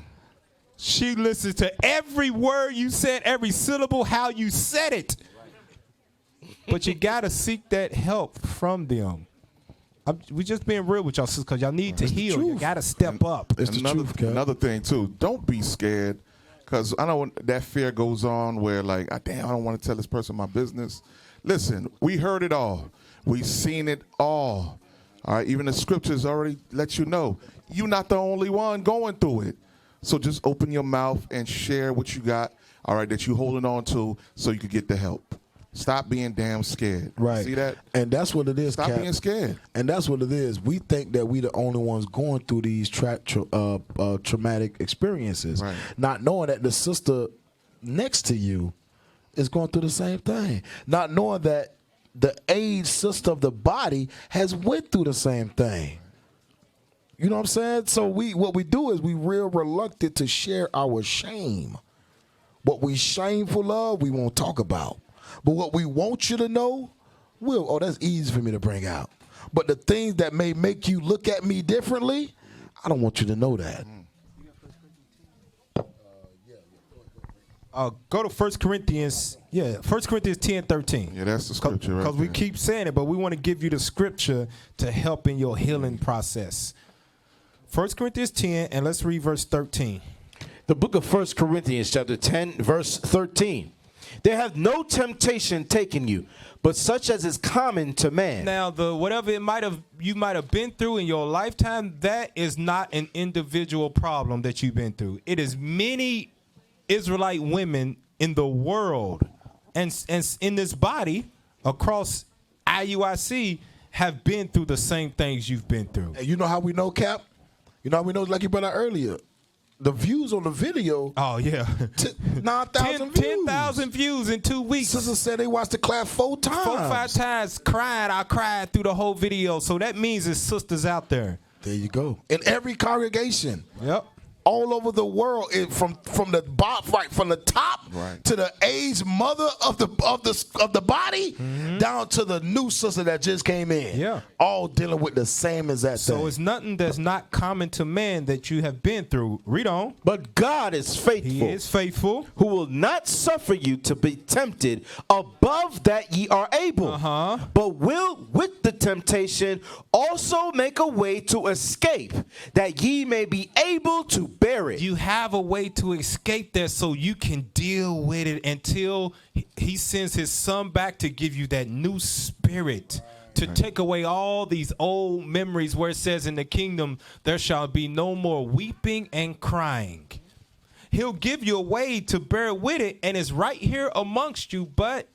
She listens to every word you said, every syllable, how you said it. But you got to seek that help from them. We just being real with y'all, sisters, because y'all need to heal. You got to step up. It's the truth, Kev. Another thing, too, don't be scared, because I know that fear goes on where, like, damn, I don't want to tell this person my business. Listen, we heard it all. We've seen it all. All right, even the scriptures already let you know. You're not the only one going through it. So just open your mouth and share what you got, all right, that you're holding on to so you can get the help. Stop being damn scared. Right. See that? And that's what it is, Stop being scared. And that's what it is. We think that we the only ones going through these traumatic experiences, Right. not knowing that the sister next to you is going through the same thing. Not knowing that the aged sister of the body has went through the same thing. You know what I'm saying? So what we do is we real reluctant to share our shame. What we shameful of, we won't talk about. But what we want you to know, that's easy for me to bring out. But the things that may make you look at me differently, I don't want you to know that. Go to 1 Corinthians. Yeah, 1 Corinthians 10:13. Yeah, that's the scripture, right? Because we keep saying it, but we want to give you the scripture to help in your healing process. 1 Corinthians 10, and let's read verse 13. The book of 1 Corinthians chapter 10, verse 13. There hath no temptation taken you, but such as is common to man. Now, whatever you might have been through in your lifetime, that is not an individual problem that you've been through. It is many Israelite women in the world and in this body across IUIC have been through the same things you've been through. And you know how we know, Cap? You know how we know, like you brought out earlier? The views on the video. Oh, yeah. 9,000 views. 10,000 views in 2 weeks. Sister said they watched the class 4 times. 4 or 5 times crying. I cried through the whole video. So that means there's sisters out there. There you go. In every congregation. Yep. All over the world, from the bottom, right from the top to the aged mother of the body, down to the new sister that just came in. Yeah, all dealing with the same exact thing. So it's nothing that's not common to man that you have been through. Read on. But God is faithful. He is faithful, who will not suffer you to be tempted above that ye are able, but will with the temptation also make a way to escape, that ye may be able to bear it. You have a way to escape that so you can deal with it until he sends his son back to give you that new spirit, to take away all these old memories where it says in the kingdom there shall be no more weeping and crying. He'll give you a way to bear with it, and it's right here amongst you. But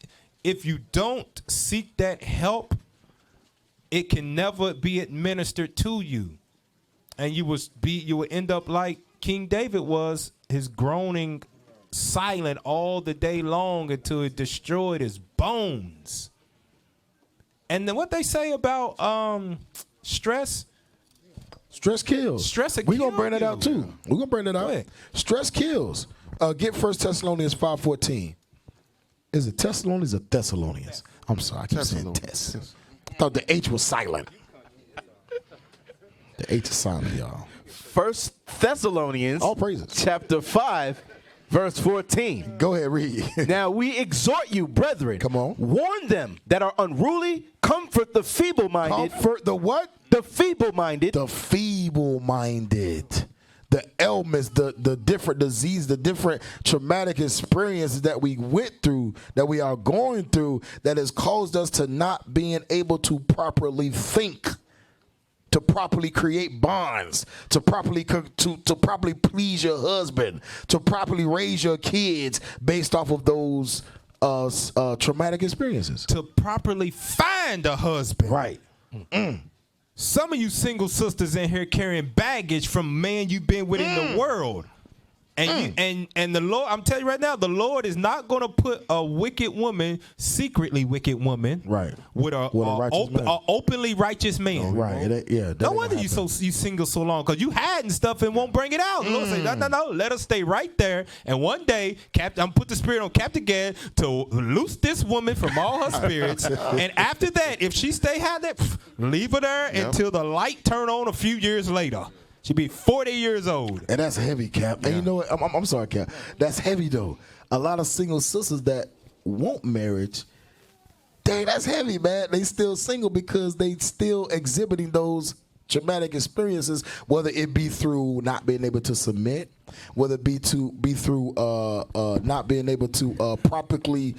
if you don't seek that help, it can never be administered to you. And you will end up like King David was, his groaning silent all the day long until it destroyed his bones. And then what they say about stress? Stress kills. Stress will We're kill going to bring that out too. We're going to bring that out. Stress kills. Get 1 Thessalonians 5:14. Is it Thessalonians or Thessalonians? I'm sorry, I keep saying Tess. I thought the H was silent. The H is silent, y'all. 1 Thessalonians all praises. Chapter 5, verse 14. Go ahead, read. Now we exhort you, brethren. Come on. Warn them that are unruly, comfort the feeble-minded. Comfort the what? The feeble-minded. The feeble-minded. The ailments, the different disease, the different traumatic experiences that we went through, that we are going through, that has caused us to not being able to properly think, to properly create bonds, to properly please your husband, to properly raise your kids based off of those traumatic experiences. To properly find a husband. Right. Some of you single sisters in here carrying baggage from man you've been with in the world. And the Lord, I'm telling you right now, the Lord is not going to put a wicked woman, secretly wicked woman, right, with a openly righteous man. Right. No wonder you single so long, because you hiding stuff and won't bring it out. The Lord say, no, let us stay right there. And one day, I'm put the spirit on Captain Gad to loose this woman from all her spirits. And after that, if she stay hiding, leave her there until the light turn on a few years later. She'd be 40 years old. And that's heavy, Cap. And you know what? I'm sorry, Cap. That's heavy, though. A lot of single sisters that want marriage, dang, that's heavy, man. They still single because they still exhibiting those traumatic experiences, whether it be through not being able to submit, whether it be through not being able to properly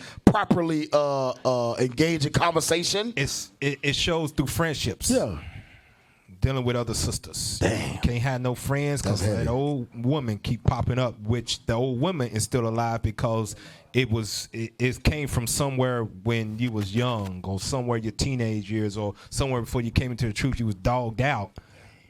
engage in conversation. It shows through friendships. Yeah. Dealing with other sisters. Damn. Can't have no friends because that old woman keep popping up, which the old woman is still alive because it came from somewhere when you was young, or somewhere your teenage years, or somewhere before you came into the truth, you was dogged out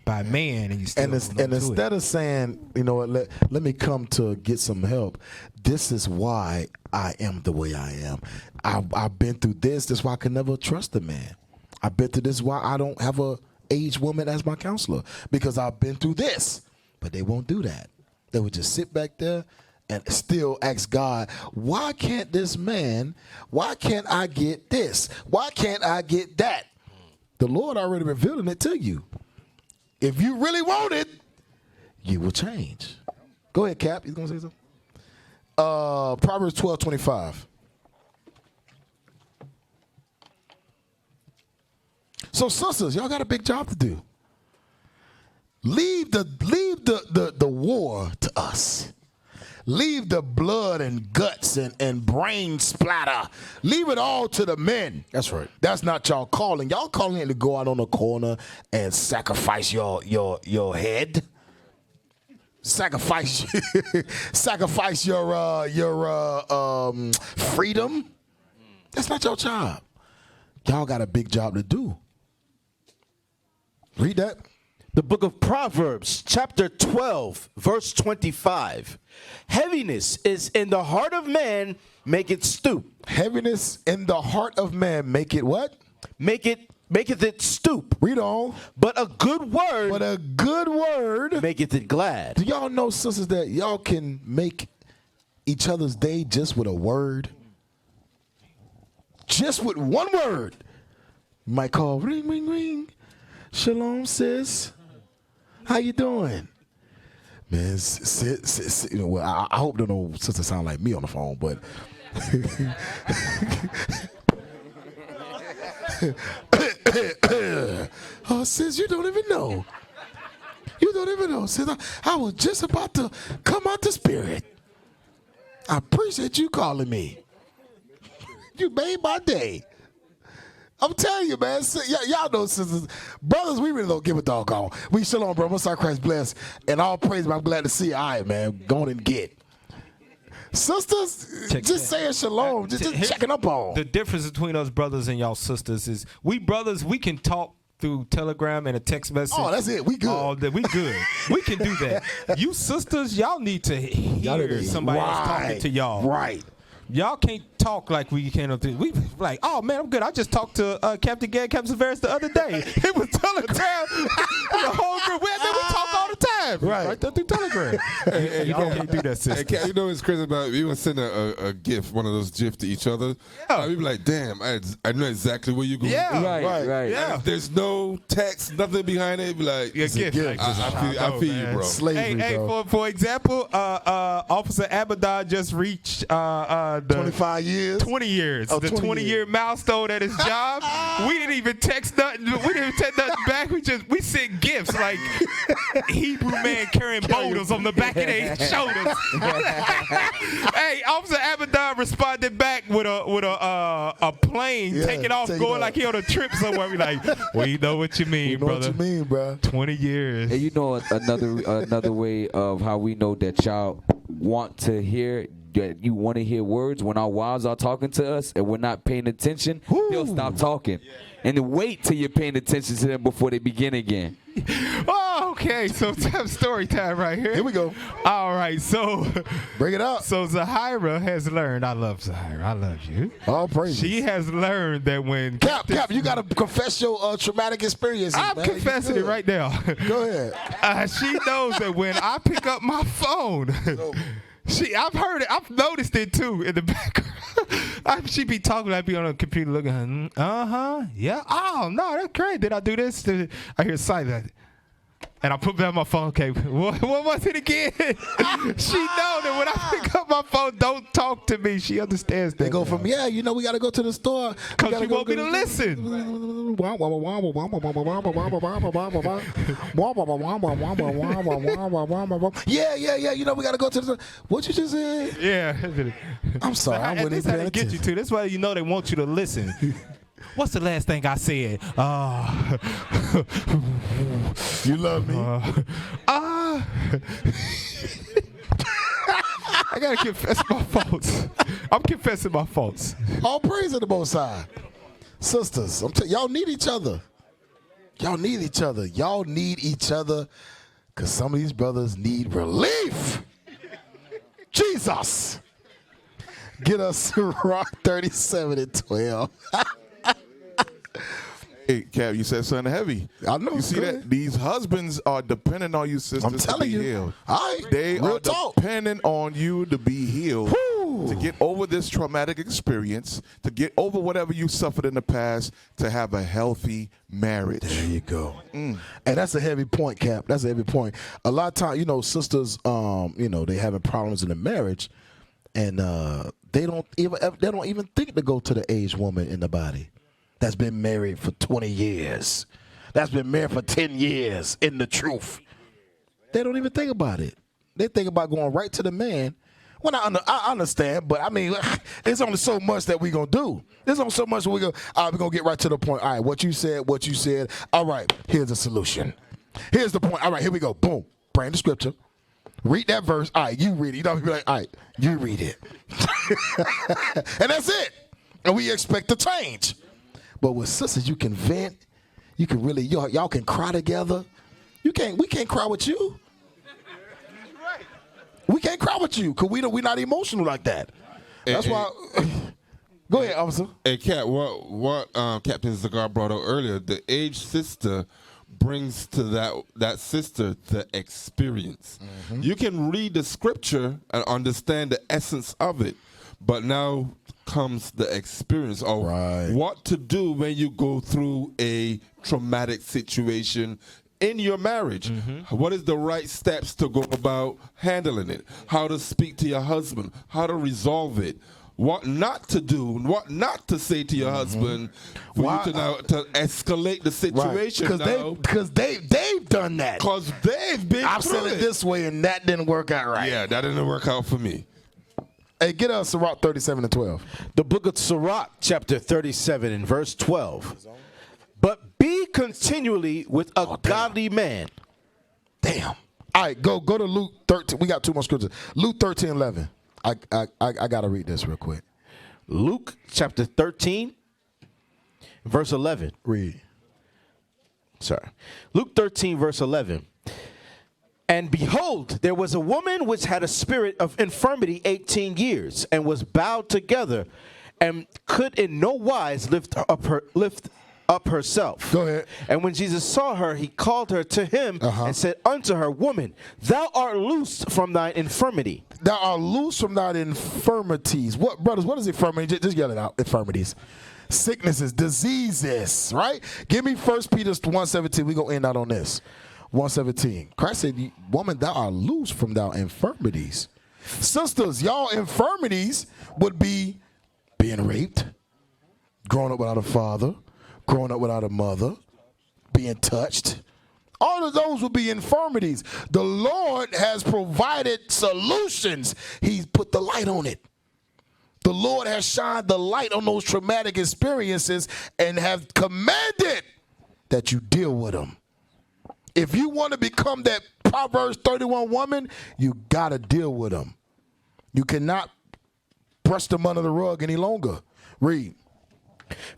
by man, and you still and instead of saying, you know what, let me come to get some help, this is why I am the way I am. I've been through this. That's why I can never trust a man. I've been through this. Why I don't have a aged woman as my counselor, because I've been through this. But they won't do that. They would just sit back there and still ask God, why can't I get this? Why can't I get that? The Lord already revealing it to you. If you really want it, you will change. Go ahead, Cap. You gonna say something? Proverbs 12:25. So, sisters, y'all got a big job to do. Leave the war to us. Leave the blood and guts and brain splatter. Leave it all to the men. That's right. That's not y'all calling. Y'all calling to go out on the corner and sacrifice your head. Sacrifice your freedom. That's not your job. Y'all got a big job to do. Read that. The book of Proverbs, chapter 12, verse 25. Heaviness is in the heart of man, make it stoop. Heaviness in the heart of man, make it what? Maketh it stoop. Read on. But a good word. Maketh it glad. Do y'all know, sisters, that y'all can make each other's day just with a word? Just with one word. You might call, ring, ring, ring. Shalom, sis. How you doing? Man, you know, well, I hope no sister sound like me on the phone, but oh, sis, you don't even know. You don't even know, sis. I was just about to come out the spirit. I appreciate you calling me. You made my day. I'm telling you, man. Y'all know, sisters, brothers, we really don't give a doggone. We shalom, bro. Most our Christ bless. And all praise, man. I'm glad to see you. All right, man. Go on and get. Sisters, just saying shalom. Just checking up on. The difference between us brothers and y'all sisters is we brothers, we can talk through Telegram and a text message. Oh, that's it. We good. All day. We good. We can do that. You sisters, y'all need to hear somebody else talking to y'all. Right. Y'all can't talk like we can. We like, oh man, I'm good. I just talked to Captain Gad, Captain Severus the other day. It was Telegram. The whole group. We talk all the time. Right there through Telegram. Y'all can't do that, sister. Hey, you know what's crazy about we would send a GIF, one of those GIFs to each other. Yeah. We'd be like, damn, I know exactly where you're going. Yeah, right. Yeah. If there's no text, nothing behind it, be like, yeah, GIF. I feel you, bro. Slavery, hey, for example, Officer Abaddon just reached 25 years. 20 years. Oh, the 20-year milestone at his job. We didn't even text nothing. We didn't even text nothing back. We sent gifts like Hebrew man carrying boulders on the back of their shoulders. Hey, Officer Abaddon responded back with a plane taking off, going like he on a trip somewhere. We like, we know what you mean, brother. What you mean, bro? 20 years. And you know another way of how we know that y'all want to hear. That you want to hear words when our wives are talking to us and we're not paying attention, they'll stop talking. And then wait till you're paying attention to them before they begin again. Oh, okay. So story time right here. Here we go. All right. So bring it up. So Zahira has learned. I love Zahira. I love you. All praise. She has learned that when Cap, you got to confess your traumatic experiences. I'm confessing it right now. Go ahead. She knows that when I pick up my phone. I've heard it. I've noticed it too in the background. She be talking. I be on a computer looking. Yeah. Oh no, that's great. Did I do this? I hear silent. And I put down my phone. Okay, what was it again? She know that when I pick up my phone, don't talk to me. She understands that. They go from, we got to go to the store. Because you want me to listen. Yeah. We got to go to the store. What you just said? Yeah. I'm sorry. I wouldn't even pay get you to. That's why you know they want you to listen. What's the last thing I said? You love me? I gotta confess my faults. I'm confessing my faults. All praise to the Most High. Sisters, y'all need each other. Y'all need each other. Y'all need each other because some of these brothers need relief. Jesus. Get us Rock 37 and 12. Hey, Cap, you said something heavy. I know. You see that? These husbands are dependent on you sisters I'm telling to be you. healed. All right. They Real are talk. dependent on you to be healed. Woo. to get over this traumatic experience, to get over whatever you suffered in the past, to have a healthy marriage. There you go. And that's a heavy point, Cap. That's a heavy point. A lot of times, sisters, they having problems in the marriage, and they don't even think to go to the aged woman in the body that's been married for 20 years, that's been married for 10 years in the truth. They don't even think about it. They think about going right to the man. Well, I understand, but I mean, there's only so much that we're going to do. There's only so much we're going to get right to the point. All right, what you said. All right, here's the solution. Here's the point. All right, here we go. Boom. Bring the scripture. Read that verse. All right, you read it. You don't be like, all right, you read it. And that's it. And we expect to change. But with sisters, you can vent. You can really, y'all can cry together. We can't cry with you. We can't cry with you because we're not emotional like that. That's why. Go ahead, officer. Hey, Cat, what Captain Zagar brought out earlier, the aged sister brings to that sister the experience. You can read the scripture and understand the essence of it, but now comes the experience of what to do when you go through a traumatic situation in your marriage. What is the right steps to go about handling it? How to speak to your husband, how to resolve it, what not to do, what not to say to your husband for you to escalate the situation. Because they've done that. Because they've been I've said it this way and that didn't work out right. Yeah, that didn't work out for me. Hey, get us Sirach 37 and 12. The book of Sirach, chapter 37 and verse 12. But be continually with a godly man. Damn. All right, go to Luke 13. We got two more scriptures. Luke 13:11. I got to read this real quick. Luke chapter 13, verse 11. Read. Sorry. Luke 13, verse 11. And behold, there was a woman which had a spirit of infirmity 18 years, and was bowed together, and could in no wise lift up herself. Go ahead. And when Jesus saw her, he called her to him and said unto her, Woman, thou art loosed from thine infirmity. Thou art loosed from thine infirmities. What, brothers, what is infirmity? Just yell it out. Infirmities. Sicknesses, diseases, right? Give me 1 Peter 1:17. We're going to end out on this. 1:17. Christ said, Woman, thou art loosed from thy infirmities. Sisters, y'all infirmities would be being raped, growing up without a father, growing up without a mother, being touched. All of those would be infirmities. The Lord has provided solutions. He's put the light on it. The Lord has shined the light on those traumatic experiences and have commanded that you deal with them. If you want to become that Proverbs 31 woman, you got to deal with them. You cannot brush them under the rug any longer. Read.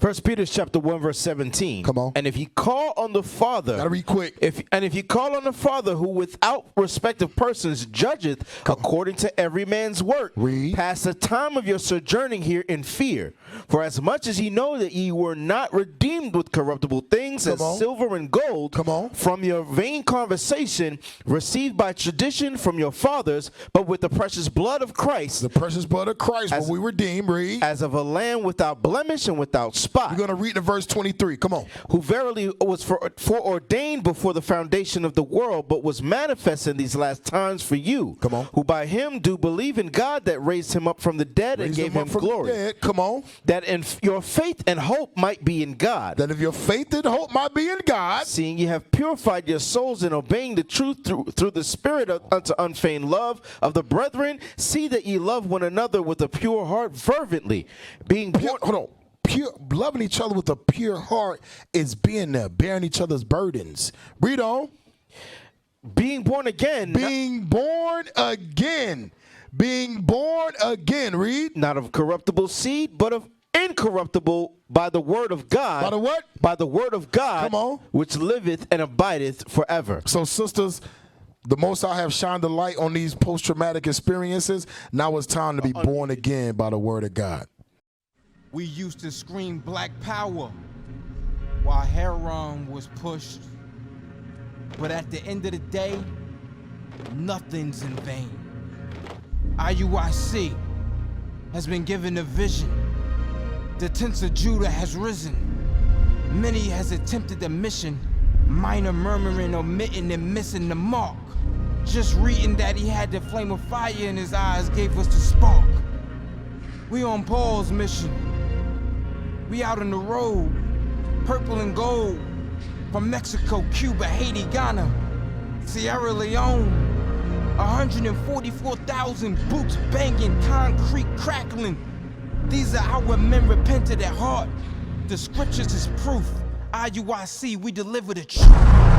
1 Peter chapter 1 verse 17. Come on. And if you call on the Father, gotta read quick. If you call on the Father, who without respect of persons judgeth according to every man's work, pass the time of your sojourning here in fear. For as much as ye know that ye were not redeemed with corruptible things as silver and gold from your vain conversation received by tradition from your fathers, but with the precious blood of Christ. The precious blood of Christ, when we redeemed, read. As of a lamb without blemish and without spot. We're going to read the verse 23. Come on. Who verily was foreordained before the foundation of the world, but was manifest in these last times for you. Come on. Who by him do believe in God that raised him up from the dead and gave him glory. Come on. That in your faith and hope might be in God. That if your faith and hope might be in God. Seeing you have purified your souls in obeying the truth through the Spirit unto unfeigned love of the brethren, see that ye love one another with a pure heart fervently. Being born. Hold on. Pure, loving each other with a pure heart is being there, bearing each other's burdens. Read on. Being born again. Being born again. Being born again. Read. Not of corruptible seed, but of incorruptible by the word of God. By the what? By the word of God. Come on. Which liveth and abideth forever. So, sisters, the Most High have shined the light on these post-traumatic experiences. Now it's time to be born again by the word of God. We used to scream black power while heroin was pushed. But at the end of the day, nothing's in vain. IUIC, has been given a vision. The tents of Judah has risen. Many has attempted the mission. Minor murmuring, omitting, and missing the mark. Just reading that he had the flame of fire in his eyes gave us the spark. We on Paul's mission. We out on the road, purple and gold. From Mexico, Cuba, Haiti, Ghana, Sierra Leone. 144,000 boots banging, concrete crackling. These are our men repented at heart. The scriptures is proof. IUIC, we deliver the truth.